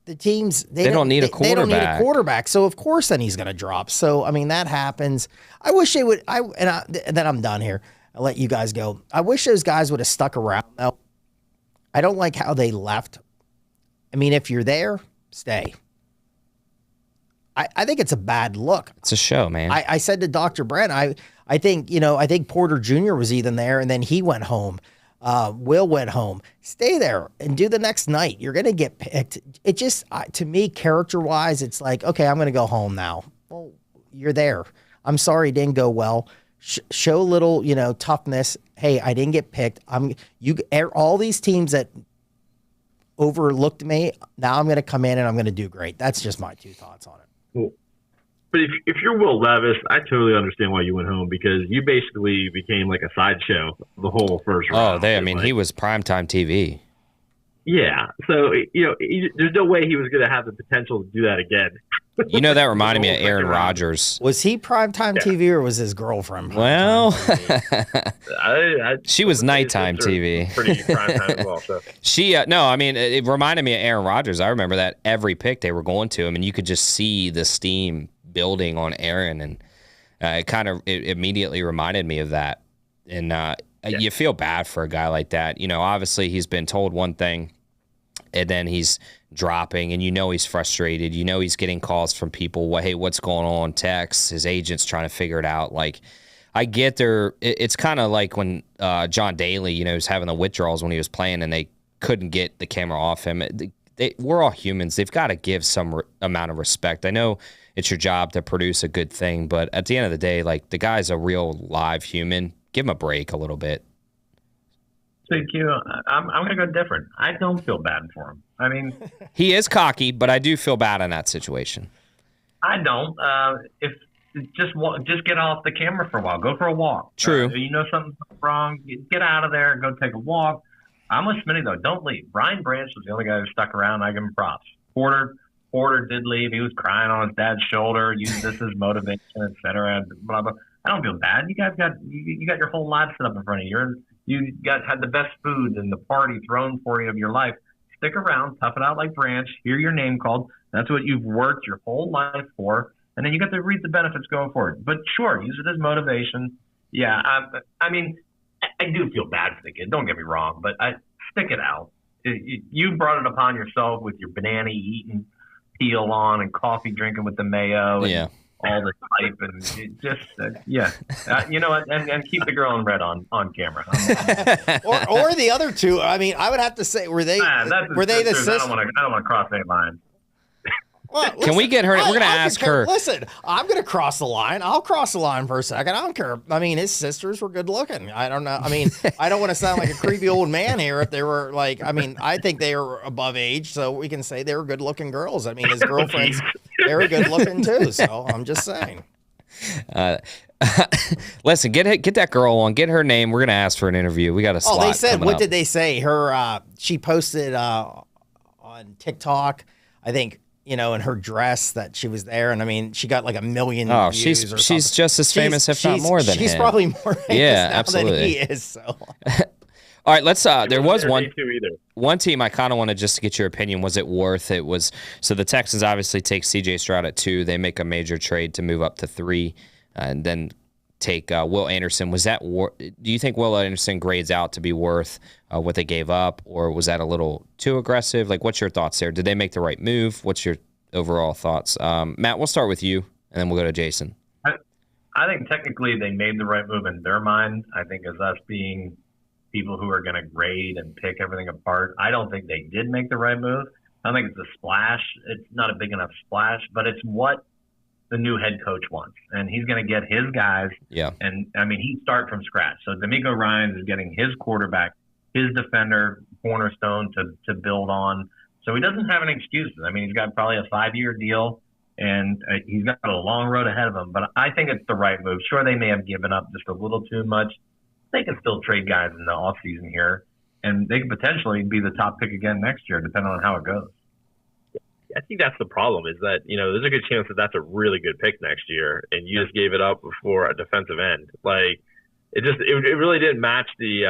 the teams they don't need a quarterback. They don't need a quarterback, so of course then he's going to drop. So I mean that happens. I wish they would. And then I'm done here. I'll let you guys go. I wish those guys would have stuck around though. I don't like how they left. I mean, if you're there, stay. I think it's a bad look. It's a show, man. I said to Dr. Brent, I think Porter Jr. was even there, and then he went home. Will went home. Stay there and do the next night. You're going to get picked. It just, to me, character-wise, it's like, okay, I'm going to go home now. Well, you're there. I'm sorry it didn't go well. Show a little, toughness. Hey, I didn't get picked. All these teams that overlooked me, now I'm going to come in and I'm going to do great. That's just my 2 thoughts on it. Cool. But if you're Will Levis, I totally understand why you went home, because you basically became like a sideshow the whole first round. He was primetime TV. Yeah. So, there's no way he was going to have the potential to do that again. That reminded me of Aaron Rodgers. Was he primetime TV or was his girlfriend Well, TV? She was nighttime TV. Pretty primetime as well. So. It reminded me of Aaron Rodgers. I remember that every pick they were going to him, and you could just see the steam building on Aaron, and it immediately reminded me of that. And you feel bad for a guy like that. Obviously he's been told one thing, and then he's dropping, and he's frustrated. He's getting calls from people. Hey, what's going on? Texts. His agent's trying to figure it out. Like, I get there. It's kind of like when John Daly, was having the withdrawals when he was playing, and they couldn't get the camera off him. We're all humans. They've got to give some amount of respect. I know it's your job to produce a good thing, but at the end of the day, like, the guy's a real live human. Give him a break a little bit. Thank you. I'm going to go different. I don't feel bad for him. I mean, he is cocky, but I do feel bad in that situation. I don't. If just get off the camera for a while. Go for a walk. True. Something's wrong. Get out of there. Go take a walk. I'm with Smitty, though. Don't leave. Brian Branch was the only guy who stuck around. I give him props. Porter did leave. He was crying on his dad's shoulder. Use this as motivation, et cetera. Blah blah. I don't feel bad. You guys got your whole life set up in front of you. You had the best food and the party thrown for you of your life. Stick around, tough it out like Branch. Hear your name called. That's what you've worked your whole life for, and then you got to reap the benefits going forward. But sure, use it as motivation. Yeah, I do feel bad for the kid. Don't get me wrong, but stick it out. You brought it upon yourself with your banana eating, peel on, and coffee drinking with the mayo. And all the type and you know what? And keep the girl in red on camera. or the other two. I mean, I would have to say, were they the sisters? I don't want to cross any lines. Well, listen, can we get her? We're going to ask her. Listen, I'm going to cross the line. I'll cross the line for a second. I don't care. I mean, his sisters were good looking. I don't know. I mean, I don't want to sound like a creepy old man here. If they were like, I mean, I think they were above age, so we can say they were good looking girls. I mean, his girlfriends, they were good looking too. So I'm just saying. Listen, get that girl on. Get her name. We're going to ask for an interview. We got a slot. Oh, they said. What up. Did they say? Her. She posted on TikTok, I think. In her dress that she was there, and I mean, she got like 1 million views. She's just as famous, if not more than him. She's probably more famous now than he is. So, all right, let's. There was one team I kind of wanted just to get your opinion. Was it worth it? So the Texans obviously take C.J. Stroud at 2. They make a major trade to move up to 3, and then take Will Anderson. Was that? Do you think Will Anderson grades out to be worth what they gave up, or was that a little too aggressive? Like, what's your thoughts there? Did they make the right move? What's your overall thoughts? Matt, we'll start with you, and then we'll go to Jason. I think technically they made the right move in their mind. I think as us being people who are going to grade and pick everything apart, I don't think they did make the right move. I don't think it's a splash. It's not a big enough splash, but it's what the new head coach wants, and he's going to get his guys. Yeah. And I mean, he start from scratch. So D'Amico Ryans is getting his quarterback, his defender, cornerstone to build on. So he doesn't have any excuses. I mean, he's got probably a 5-year deal, and he's got a long road ahead of him. But I think it's the right move. Sure, they may have given up just a little too much. They can still trade guys in the offseason here, and they could potentially be the top pick again next year, depending on how it goes. I think that's the problem is that, there's a good chance that that's a really good pick next year, and you just gave it up for a defensive end. Like, it really didn't match the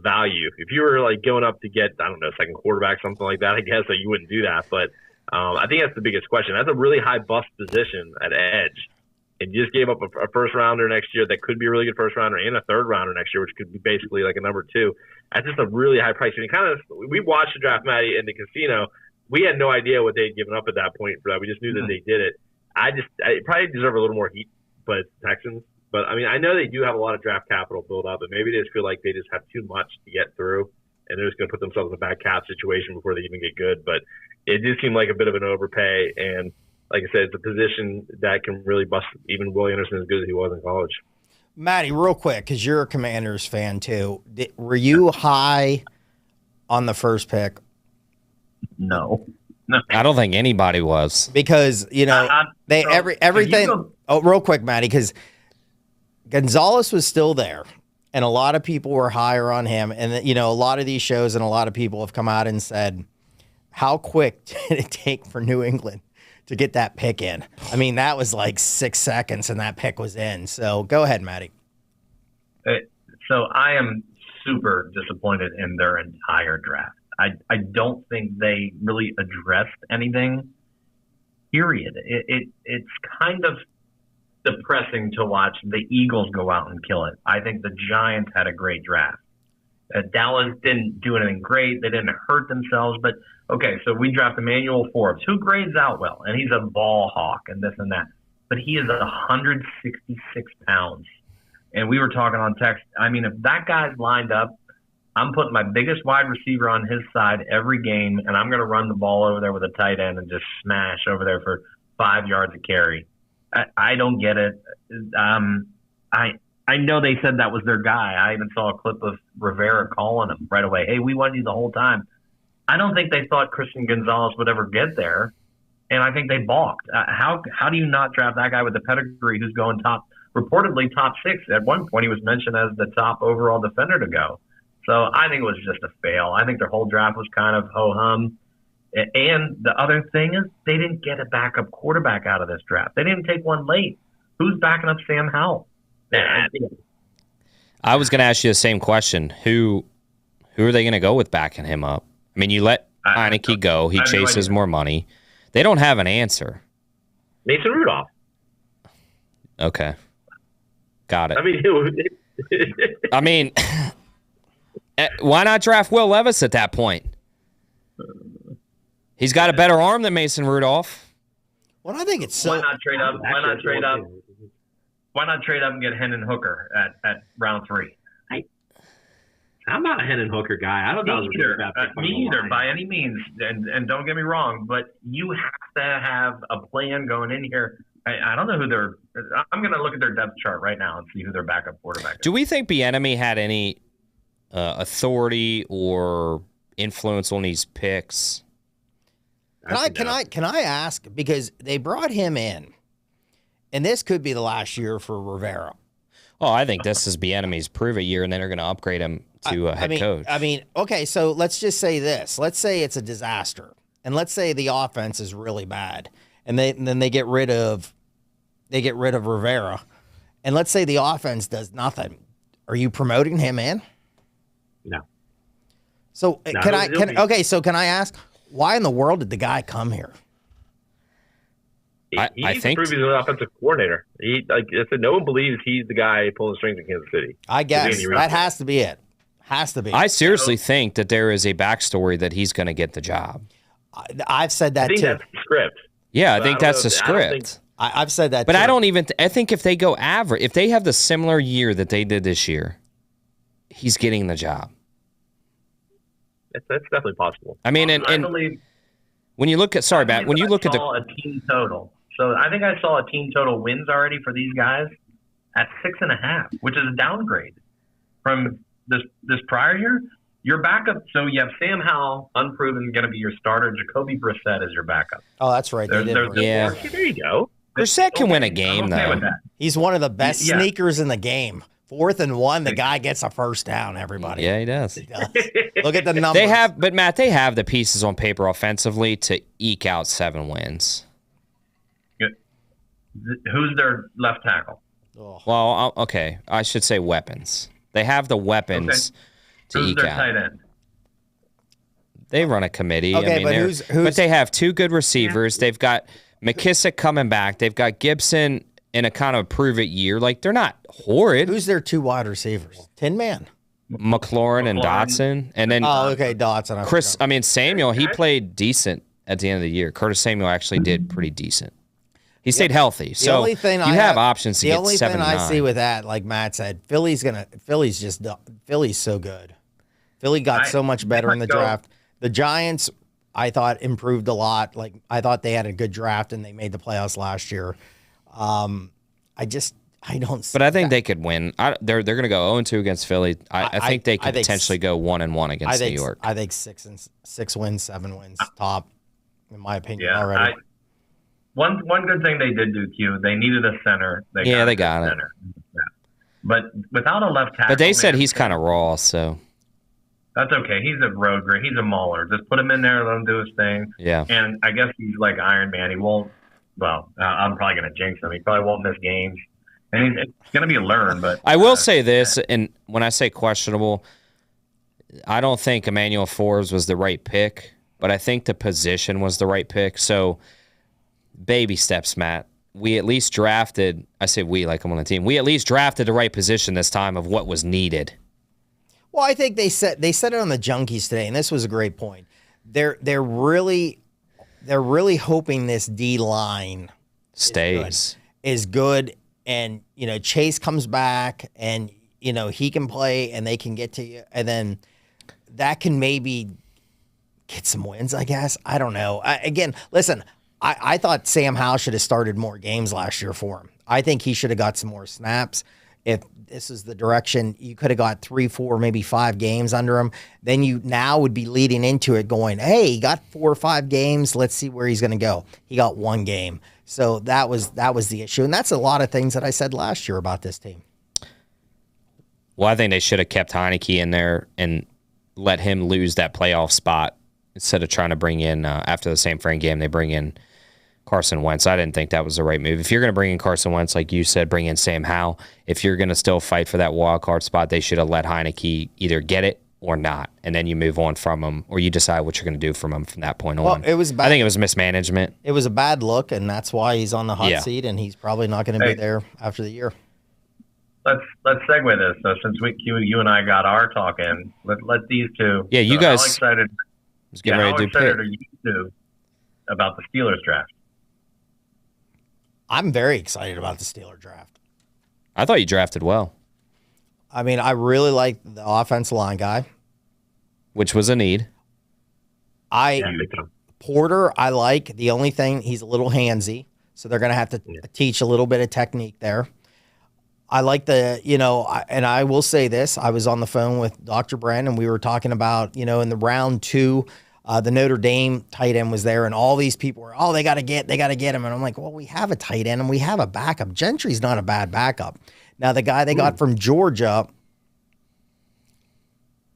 value. If you were like going up to get, I don't know, second quarterback, something like that, I guess that you wouldn't do that. But I think that's the biggest question. That's a really high bust position at edge, and you just gave up a first rounder next year that could be a really good first rounder, and a third rounder next year, which could be basically like a number 2. That's just a really high price. And we watched the draft, Matty, in the casino. We had no idea what they had given up at that point for that. We just knew that they did it. I probably deserve a little more heat, but it's Texans. But I mean, I know they do have a lot of draft capital built up, but maybe they just feel like they just have too much to get through, and they're just going to put themselves in a bad cap situation before they even get good. But it did seem like a bit of an overpay, and like I said, it's a position that can really bust even Will Anderson as good as he was in college. Matty, real quick, because you're a Commanders fan too. Were you high on the first pick? No. I don't think anybody was. Because, everything. Real quick, Matty, because Gonzalez was still there, and a lot of people were higher on him. And, a lot of these shows and a lot of people have come out and said, how quick did it take for New England to get that pick in? I mean, that was like 6 seconds, and that pick was in. So go ahead, Matty. So I am super disappointed in their entire draft. I don't think they really addressed anything, period. It's kind of depressing to watch the Eagles go out and kill it. I think the Giants had a great draft. Dallas didn't do anything great. They didn't hurt themselves. But, okay, so we draft Emmanuel Forbes, who grades out well, and he's a ball hawk and this and that. But he is 166 pounds. And we were talking on text. I mean, if that guy's lined up, I'm putting my biggest wide receiver on his side every game, and I'm going to run the ball over there with a tight end and just smash over there for 5 yards of carry. I don't get it. I know they said that was their guy. I even saw a clip of Rivera calling him right away. Hey, we wanted you the whole time. I don't think they thought Christian Gonzalez would ever get there, and I think they balked. How do you not draft that guy with the pedigree who's going reportedly top 6? At one point, he was mentioned as the top overall defender to go. So I think it was just a fail. I think their whole draft was kind of ho-hum. And the other thing is they didn't get a backup quarterback out of this draft. They didn't take one late. Who's backing up Sam Howell? I was going to ask you the same question. Who are they going to go with backing him up? I mean, you let Heineke go. He chases more money. They don't have an answer. Mason Rudolph. Okay. Got it. I mean, why not draft Will Levis at that point? He's got a better arm than Mason Rudolph. Well, I think it's so. Why not trade up? Why not trade up and get Hendon Hooker at round 3? I'm not a Hendon Hooker guy. I don't know. Me either, by any means. And don't get me wrong, but you have to have a plan going in here. I don't know who they're. I'm going to look at their depth chart right now and see who their backup quarterback is. Do we think Bieniemy had any authority or influence on these picks? Can I ask, because they brought him in, and this could be the last year for Rivera. Oh, I think this is Bieniemy's prove-it year, and then they're going to upgrade him to a head coach. I mean, okay, so let's just say this. Let's say it's a disaster, and let's say the offense is really bad, and then they get rid of Rivera, and let's say the offense does nothing. Are you promoting him in? No. So can I ask, why in the world did the guy come here? I think he's an offensive coordinator. No one believes he's the guy pulling strings in Kansas City. I guess that has to be it. Has to be. I seriously think that there is a backstory that he's going to get the job. I've said that too. I think that's the script. Yeah, I think that's the script. I've said that but too. I don't even I think if they go average, if they have the similar year that they did this year, he's getting the job. That's definitely possible. I mean, and when you look at when you look at a team total. So I think I saw a team total wins already for these guys at 6.5, which is a downgrade from this prior year. Your backup, so you have Sam Howell, unproven, going to be your starter. Jacoby Brissett is your backup. Oh, that's right. There you go. Brissett can win a game, though. He's one of the best sneakers in the game. 4th and 1, the guy gets a first down, everybody. Yeah, he does. Look at the numbers. Matt, they have the pieces on paper offensively to eke out 7 wins. Who's their left tackle? Well, okay. I should say weapons. They have the weapons to who's eke their out. Tight end? They run a committee. Okay, but they have 2 good receivers. They've got McKissick coming back. They've got Gibson in a kind of prove-it year. Like, they're not horrid. Who's their 2 wide receivers? Tin Man. McLaurin and Dotson. And then Dotson. Samuel, he played decent at the end of the year. Curtis Samuel actually did pretty decent. He stayed healthy. So only thing you I have options to the get only 7 thing to 9. I see with that, like Matt said, Philly's so good. Philly got so much better in the draft. The Giants, I thought, improved a lot. Like, I thought they had a good draft and they made the playoffs last year. I don't see But I think that. they could win. They're going to go 0-2 against Philly. I think they could potentially go 1-1 against New York. I think 6 wins, 7 wins top, in my opinion, already. One good thing they did do, Q, they needed a center. They got it. But without a left tackle, but they said he's kind of raw, so that's okay. He's a road grade. He's a mauler. Just put him in there, let him do his thing. Yeah. And I guess he's like Iron Man. He won't. Well, I'm probably going to jinx him. He probably won't miss games. And it's going to be a learn. But I will say this, and when I say questionable, I don't think Emmanuel Forbes was the right pick, but I think the position was the right pick. So baby steps, Matt. We at least drafted. I say we like I'm on the team. We at least drafted the right position this time of what was needed. Well, I think they said it on the Junkies today, and this was a great point. They're really hoping this D line is good, and Chase comes back, and he can play, and they can get to you, and then that can maybe get some wins. I guess I don't know. Listen, I thought Sam Howell should have started more games last year for him. I think he should have got some more snaps. If this is the direction, you could have got 3, 4, maybe 5 games under him. Then you now would be leading into it going, hey, he got 4 or 5 games. Let's see where he's going to go. He got 1 game. So that was the issue. And that's a lot of things that I said last year about this team. Well, I think they should have kept Heineke in there and let him lose that playoff spot instead of trying to bring in, after the San Fran game, they bring in Carson Wentz. I didn't think that was the right move. If you're going to bring in Carson Wentz, like you said, bring in Sam Howell. If you're going to still fight for that wild card spot, they should have let Heineke either get it or not, and then you move on from him, or you decide what you're going to do from him from that point on. It was bad. I think it was mismanagement. It was a bad look, and that's why he's on the hot seat, and he's probably not going to be there after the year. Let's segue this. So since you and I got our talk in, let these two. Yeah, you guys. How excited? How excited are you two about the Steelers draft? I'm very excited about the Steelers draft. I thought you drafted well. I mean, I really like the offensive line guy, which was a need. Porter, I like. The only thing, he's a little handsy, so they're going to have to teach a little bit of technique there. I like and I will say this, I was on the phone with Dr. Brandon, and we were talking about, in the round 2, the Notre Dame tight end was there, and all these people were, they got to get him. And I'm like, well, we have a tight end, and we have a backup. Gentry's not a bad backup. Now, the guy they got from Georgia,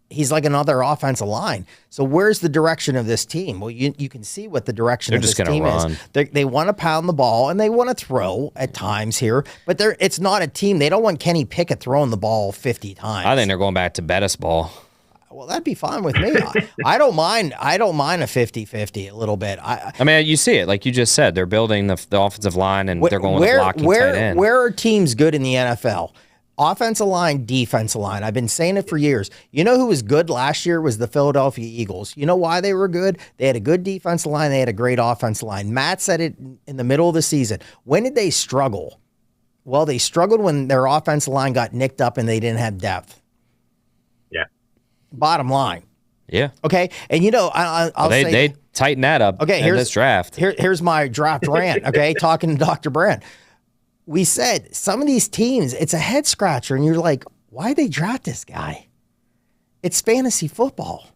he's like another offensive line. So where's the direction of this team? Well, you can see what the direction of this team is. They want to pound the ball, and they want to throw at times here, but it's not a team. They don't want Kenny Pickett throwing the ball 50 times. I think they're going back to Bettis ball. Well, that'd be fine with me. I don't mind a 50-50 a little bit. I mean, you see it. Like you just said, they're building the offensive line, and they're going with a blocking tight end. Where are teams good in the NFL? Offensive line, defensive line. I've been saying it for years. You know who was good last year was the Philadelphia Eagles. You know why they were good? They had a good defensive line. They had a great offensive line. Matt said it in the middle of the season. When did they struggle? Well, they struggled when their offensive line got nicked up and they didn't have depth. Yeah. Bottom line. Yeah. Okay. And I'll say they tighten that up. Okay. Here's this draft. Here's my draft rant. Okay. Talking to Dr. Brand. We said some of these teams, it's a head scratcher, and you're like, why they draft this guy? It's fantasy football.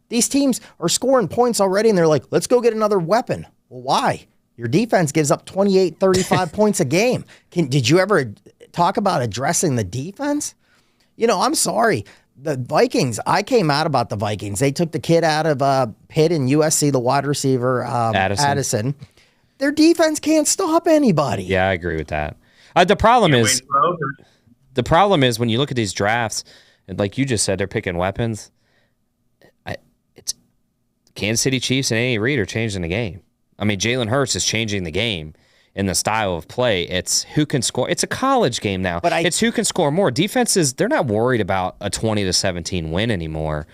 These teams are scoring points already, and they're like, let's go get another weapon. Well, why? Your defense gives up 28, 35 points a game. Did you ever talk about addressing the defense? I'm sorry. The Vikings, I came out about the Vikings. They took the kid out of Pitt and USC, the wide receiver, Addison. Their defense can't stop anybody. Yeah, I agree with that. The problem is when you look at these drafts, and like you just said, they're picking weapons. It's Kansas City Chiefs and Andy Reid are changing the game. I mean, Jalen Hurts is changing the game in the style of play. It's who can score. It's a college game now. But it's who can score more. Defenses, they're not worried about a 20-17 win anymore.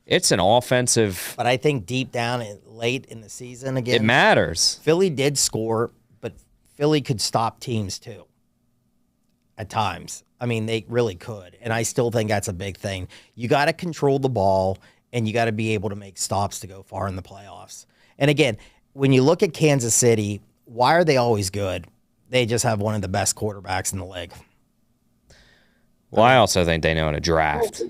It's an offensive. But I think deep down, late in the season again, it matters. Philly did score Philly could stop teams too at times. I mean, they really could. And I still think that's a big thing. You got to control the ball, and you got to be able to make stops to go far in the playoffs. And again, when you look at Kansas City, why are they always good? They just have one of the best quarterbacks in the league. Well, I also think they know in a draft.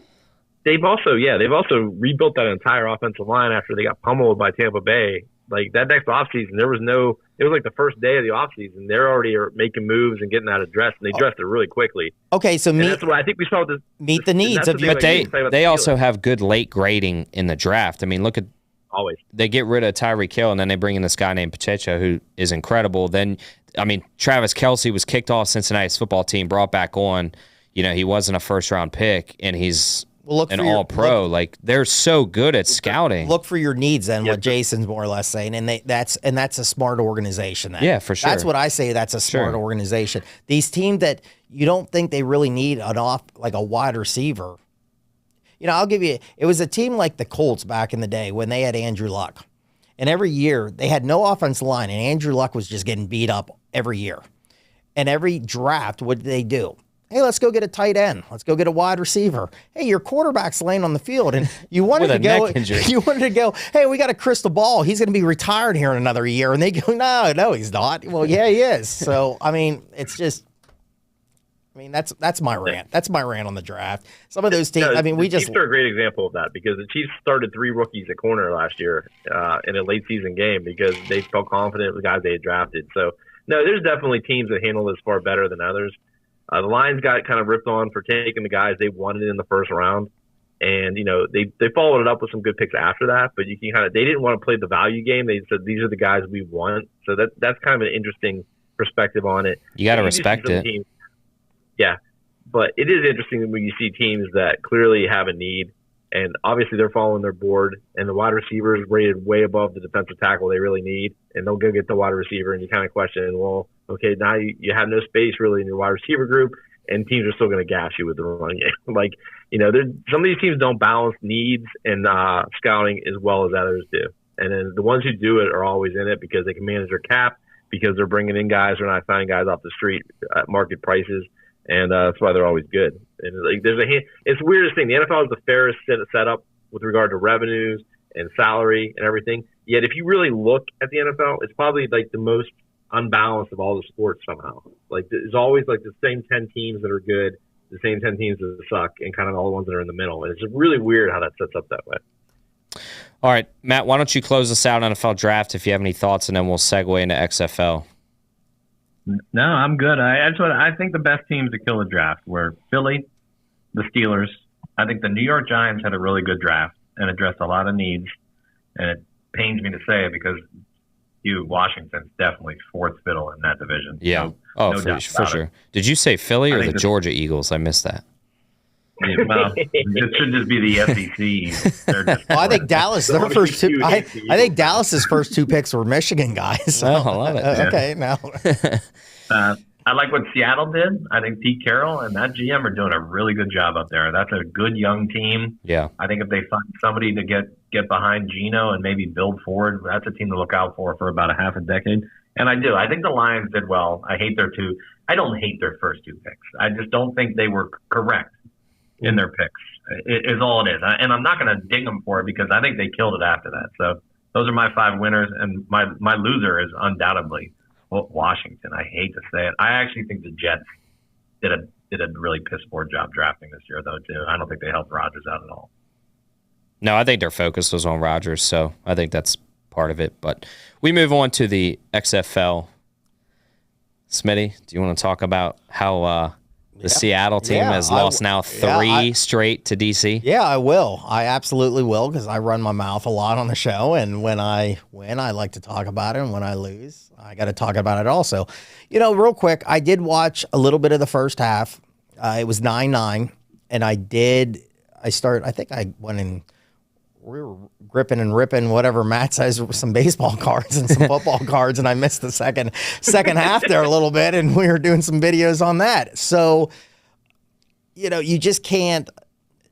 They've also rebuilt that entire offensive line after they got pummeled by Tampa Bay. Like that next offseason, it was like the first day of the offseason. They're already making moves and getting that addressed, and they dressed it really quickly. Okay, so that's what I think we saw. Meet the needs of your. But they also have good late grading in the draft. I mean, look at always they get rid of Tyreek Hill, and then they bring in this guy named Pacheco, who is incredible. Then, I mean, Travis Kelce was kicked off Cincinnati's football team, brought back on. You know, he wasn't a first-round pick, and he's an all-pro. Like, they're so good at scouting. Look for your needs, then, what Jason's more or less saying, and that's a smart organization. Then. Yeah, for sure. That's what I say. That's a smart organization. These teams that you don't think they really need like a wide receiver. You know, I'll give you. It was a team like the Colts back in the day when they had Andrew Luck, and every year they had no offensive line, and Andrew Luck was just getting beat up every year. And every draft, what did they do? Hey, let's go get a tight end. Let's go get a wide receiver. Hey, your quarterback's laying on the field, and you wanted to go. You wanted to go. Hey, we got a crystal ball. He's going to be retired here in another year. And they go, no, he's not. Well, yeah, he is. So I mean, it's just. I mean, that's my rant. That's my rant on the draft. Some of those teams. I mean, the Chiefs are a great example of that because the Chiefs started 3 rookies at corner last year in a late season game because they felt confident with the guys they had drafted. So no, there's definitely teams that handle this far better than others. The Lions got kind of ripped on for taking the guys they wanted in the first round. And, you know, they followed it up with some good picks after that. But you can they didn't want to play the value game. They said, these are the guys we want. So that's kind of an interesting perspective on it. You got to respect it. Teams, yeah. But it is interesting when you see teams that clearly have a need. And obviously they're following their board. And the wide receiver is rated way above the defensive tackle they really need. And they'll go get the wide receiver. And you kind of question, well, okay, now you have no space really in your wide receiver group, and teams are still going to gash you with the run game. Like, you know, some of these teams don't balance needs and scouting as well as others do. And then the ones who do it are always in it because they can manage their cap, because they're bringing in guys, they're not finding guys off the street at market prices, and that's why they're always good. And like, it's the weirdest thing. The NFL is the fairest setup with regard to revenues and salary and everything. Yet if you really look at the NFL, it's probably like the most unbalanced of all the sports somehow. Like there's always like the same 10 teams that are good, the same 10 teams that suck, and kind of all the ones that are in the middle. And it's really weird how that sets up that way. All right, Matt, why don't you close us out on NFL draft if you have any thoughts, and then we'll segue into XFL. No, I'm good. I think the best teams to kill the draft were Philly, the Steelers. I think the New York Giants had a really good draft and addressed a lot of needs. And it pains me to say it because Washington's definitely fourth fiddle in that division. Yeah. No for sure. Did you say Philly or the Georgia Eagles? I missed that. Yeah, well, it should just be the SEC. Well, I think Dallas. Their first two. I think Dallas's first 2 picks were Michigan guys. So. Oh, I love it. Okay, now. I like what Seattle did. I think Pete Carroll and that GM are doing a really good job up there. That's a good young team. Yeah. I think if they find somebody to get behind Geno and maybe build forward, that's a team to look out for about a half a decade. And I do. I think the Lions did well. I don't hate their first 2 picks. I just don't think they were correct in their picks. It is all it is. And I'm not going to ding them for it because I think they killed it after that. So those are my 5 winners. And my loser is undoubtedly Washington. I hate to say it. I actually think the Jets did a really piss poor job drafting this year, though, too. I don't think they helped Rodgers out at all. No, I think their focus was on Rodgers, so I think that's part of it. But we move on to the XFL. Smitty, do you want to talk about how the Seattle team has lost now 3 straight to DC? Yeah, I will. I absolutely will because I run my mouth a lot on the show, and when I win, I like to talk about it, and when I lose, I got to talk about it also. You know, real quick, I did watch a little bit of the first half. It was 9-9, and I think I went in. We were gripping and ripping whatever Matt says, some baseball cards and some football cards, and I missed the second half there a little bit, and we were doing some videos on that. So, you know, you just can't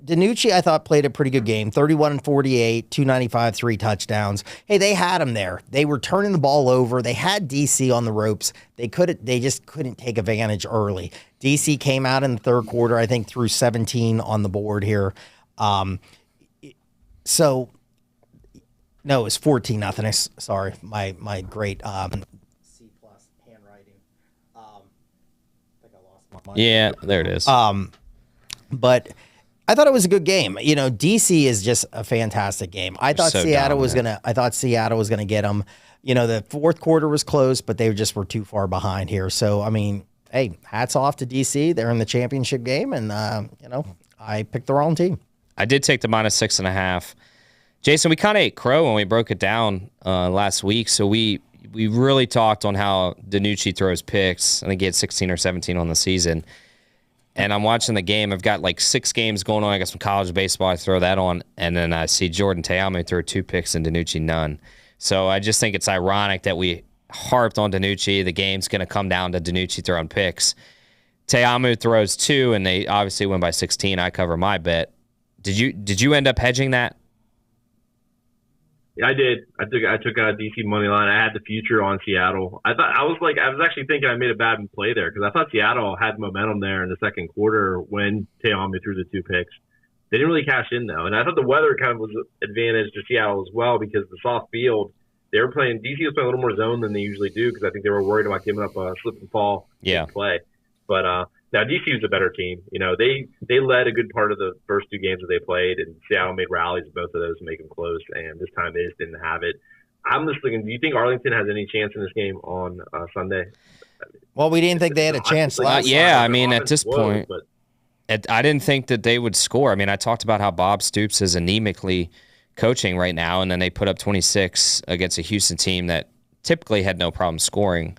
DiNucci, I thought, played a pretty good game. 31-48, 295, 3 touchdowns. Hey, they had him there. They were turning the ball over. They had DC on the ropes. They just couldn't take advantage early. DC came out in the third quarter, I think, threw 17 on the board here. So, no, it was 14-0. Sorry, my great C+ handwriting. I think I lost my mind. Yeah, there it is. But I thought it was a good game. You know, DC is just a fantastic game. I thought Seattle was gonna get them. You know, the fourth quarter was close, but they just were too far behind here. So I mean, hey, hats off to DC. They're in the championship game, and you know, I picked the wrong team. I did take the -6.5. Jason, we kind of ate crow when we broke it down last week. So we really talked on how DiNucci throws picks. I think he had 16 or 17 on the season. And I'm watching the game. I've got like 6 games going on. I got some college baseball. I throw that on. And then I see Jordan Teamu throw 2 picks and DiNucci none. So I just think it's ironic that we harped on DiNucci. The game's going to come down to DiNucci throwing picks. Teamu throws 2, and they obviously win by 16. I cover my bet. Did you end up hedging that? Yeah, I did. I took a DC money line. I had the future on Seattle. I was actually thinking I made a bad play there because I thought Seattle had momentum there in the second quarter when Teamu threw the 2 picks. They didn't really cash in though, and I thought the weather kind of was an advantage to Seattle as well because the soft field. DC was playing a little more zone than they usually do because I think they were worried about giving up a slip and fall play. But now DC was a better team. You know, they led a good part of the first 2 games that they played, and Seattle made rallies in both of those to make them close. And this time they just didn't have it. I'm just thinking, do you think Arlington has any chance in this game on Sunday? Well, we didn't think they had a chance last. Yeah, I mean, at this point, I didn't think that they would score. I mean, I talked about how Bob Stoops is anemically coaching right now, and then they put up 26 against a Houston team that typically had no problem scoring.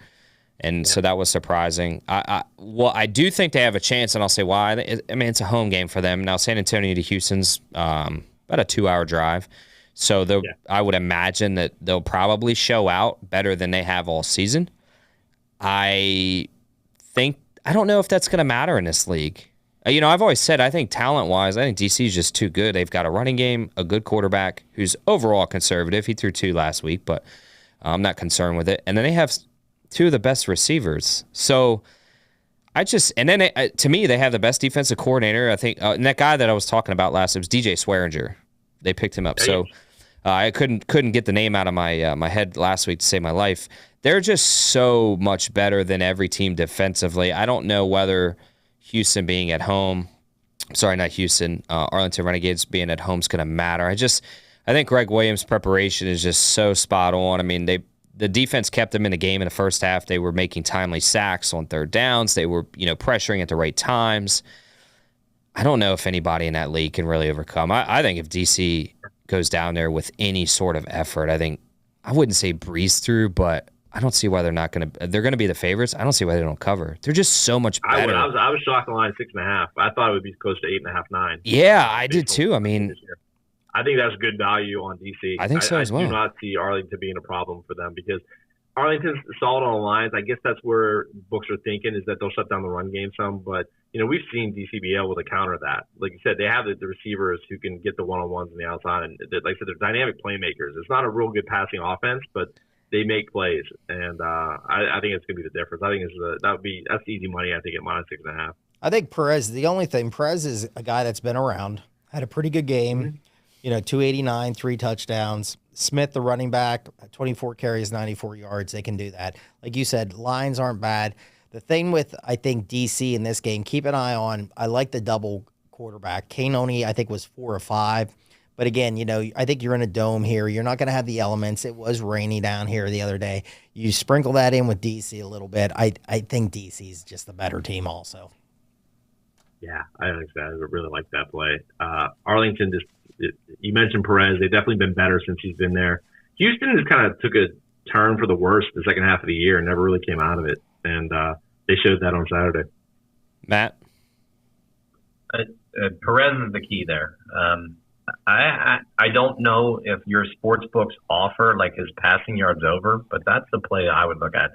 And so that was surprising. I do think they have a chance, and I'll say why. I mean, it's a home game for them. Now, San Antonio to Houston's about a 2-hour drive. So I would imagine that they'll probably show out better than they have all season. I don't know if that's going to matter in this league. You know, I've always said I think talent-wise, I think DC is just too good. They've got a running game, a good quarterback who's overall conservative. He threw 2 last week, but I'm not concerned with it. And then they have 2 of the best receivers. So to me, they have the best defensive coordinator. I think, and that guy that I was talking about last, it was DJ Swearinger. They picked him up. So I couldn't get the name out of my head last week to save my life. They're just so much better than every team defensively. I don't know whether Houston being at home, Arlington Renegades being at home is going to matter. I think Greg Williams' preparation is just so spot on. I mean, the defense kept them in the game in the first half. They were making timely sacks on third downs. They were, pressuring at the right times. I don't know if anybody in that league can really overcome. I think if DC goes down there with any sort of effort, I wouldn't say breeze through, but I don't see why they're not going to. They're going to be the favorites. I don't see why they don't cover. They're just so much better. I was shocked the line 6.5. I thought it would be close to 8.5, 9. Yeah, I did too. I mean, I think that's good value on DC. I think so as well. I do not see Arlington being a problem for them because Arlington's solid on the lines. I guess that's where books are thinking is that they'll shut down the run game some. But, we've seen DC be able to counter that. Like you said, they have the receivers who can get the one-on-ones on the outside. And like I said, they're dynamic playmakers. It's not a real good passing offense, but they make plays. And I think it's going to be the difference. I think that's easy money, I think, at -6.5. I think Perez, the only thing, Perez is a guy that's been around, had a pretty good game. 289, 3 touchdowns. Smith, the running back, 24 carries, 94 yards. They can do that. Like you said, lines aren't bad. The thing with, I think, DC in this game, keep an eye on, I like the double quarterback. Kanoni, I think, was 4 or 5. But again, I think you're in a dome here. You're not going to have the elements. It was rainy down here the other day. You sprinkle that in with DC a little bit. I think DC is just the better team also. Yeah, I really like that play. Arlington you mentioned Perez. They've definitely been better since he's been there. Houston just kind of took a turn for the worse the second half of the year and never really came out of it. And they showed that on Saturday. Matt? Perez is the key there. I don't know if your sports books offer like his passing yards over, but that's the play I would look at.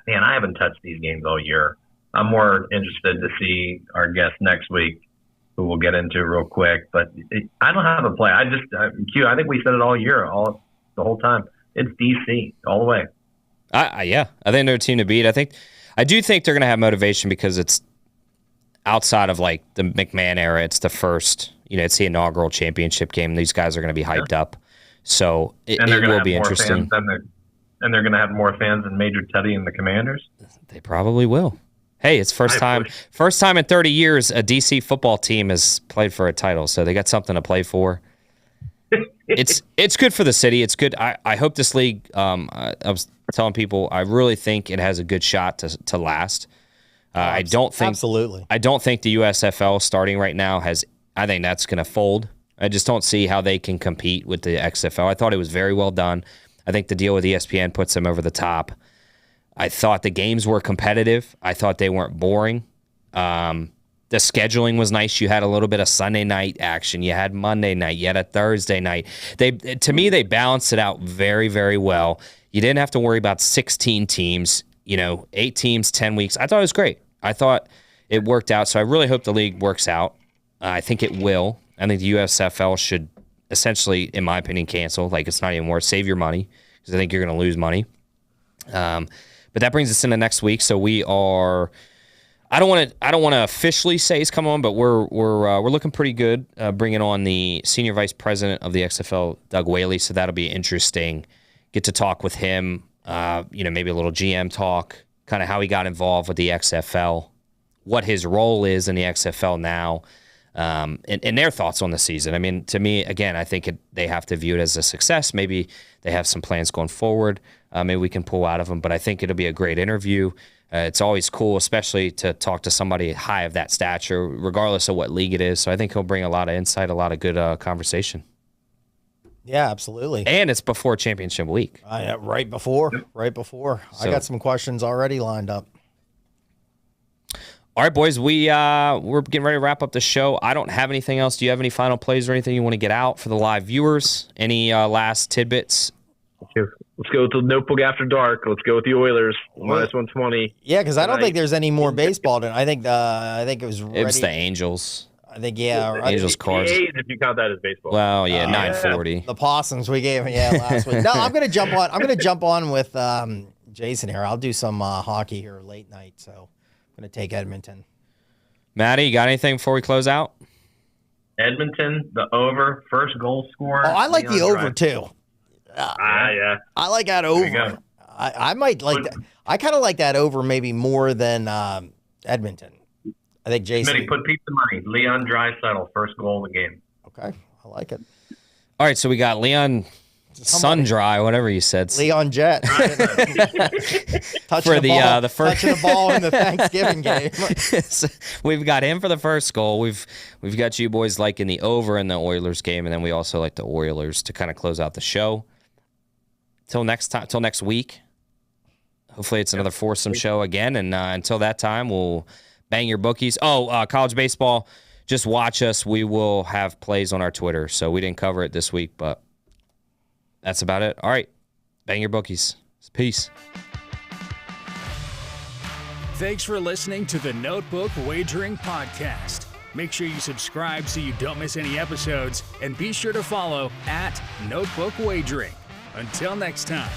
Man, I haven't touched these games all year. I'm more interested to see our guest next week, who we'll get into real quick. But I don't have a play. Q, I think we said it all year, the whole time. It's DC all the way. Yeah, I think they're a team to beat. I do think they're going to have motivation because it's outside of like the McMahon era. It's the first, it's the inaugural championship game. These guys are going to be hyped up, so it will be interesting. And they're going to have more fans than Major Teddy and the Commanders. They probably will. Hey, it's first time in 30 years a DC football team has played for a title, so they got something to play for. It's good for the city. It's good. I hope this league. I was telling people I really think it has a good shot to last. I don't think absolutely. I don't think the USFL starting right now has. I think that's going to fold. I just don't see how they can compete with the XFL. I thought it was very well done. I think the deal with ESPN puts them over the top. I thought the games were competitive. I thought they weren't boring. The scheduling was nice. You had a little bit of Sunday night action. You had Monday night. You had a Thursday night. To me, they balanced it out very, very well. You didn't have to worry about 16 teams, 8 teams, 10 weeks. I thought it was great. I thought it worked out. So I really hope the league works out. I think it will. I think the USFL should essentially, in my opinion, cancel. Like, it's not even worth. Save your money because I think you're going to lose money. But that brings us into next week. So we are. I don't want to officially say he's coming on, but we're looking pretty good. Bringing on the senior vice president of the XFL, Doug Whaley. So that'll be interesting. Get to talk with him. Maybe a little GM talk, kind of how he got involved with the XFL, what his role is in the XFL now. And their thoughts on the season. I mean, to me, again, I think they have to view it as a success. Maybe they have some plans going forward. Maybe we can pull out of them. But I think it'll be a great interview. It's always cool, especially to talk to somebody high of that stature, regardless of what league it is. So I think he'll bring a lot of insight, a lot of good conversation. Yeah, absolutely. And it's before championship week. Right before. So, I got some questions already lined up. All right, boys, we're getting ready to wrap up the show. I don't have anything else. Do you have any final plays or anything you want to get out for the live viewers? Any last tidbits? Let's go with the Notebook after dark. Let's go with the Oilers minus 120. Yeah, because I don't think there's any more baseball tonight. I think it was ready. It was the Angels. I think Angels Cards. The A's, if you count that as baseball. Well, 9:40. The Possums we gave last week. No, I'm gonna jump on. I'm gonna jump on with Jason here. I'll do some hockey here late night. So I'm gonna take Edmonton. Maddie, you got anything before we close out? Edmonton, the over, first goal scorer. Oh, I like the over too. Yeah. I like that over. I might like that. I kind of like that over maybe more than Edmonton. I think Jason. Smitty, put pizza money. Leon Draisaitl, first goal of the game. Okay, I like it. All right, so we got Leon Sundry, whatever you said. Leon Jet. For the first touching the ball in the Thanksgiving game. So we've got him for the first goal. We've got you boys liking the over in the Oilers game, and then we also like the Oilers to kind of close out the show. Till next week. Hopefully it's another foursome show again, and until that time, we'll bang your bookies. College baseball, just watch us. We will have plays on our Twitter, so we didn't cover it this week, but that's about it. All right, bang your bookies. Peace. Thanks for listening to the Notebook Wagering Podcast. Make sure you subscribe so you don't miss any episodes, and be sure to follow @Notebook Wagering. Until next time.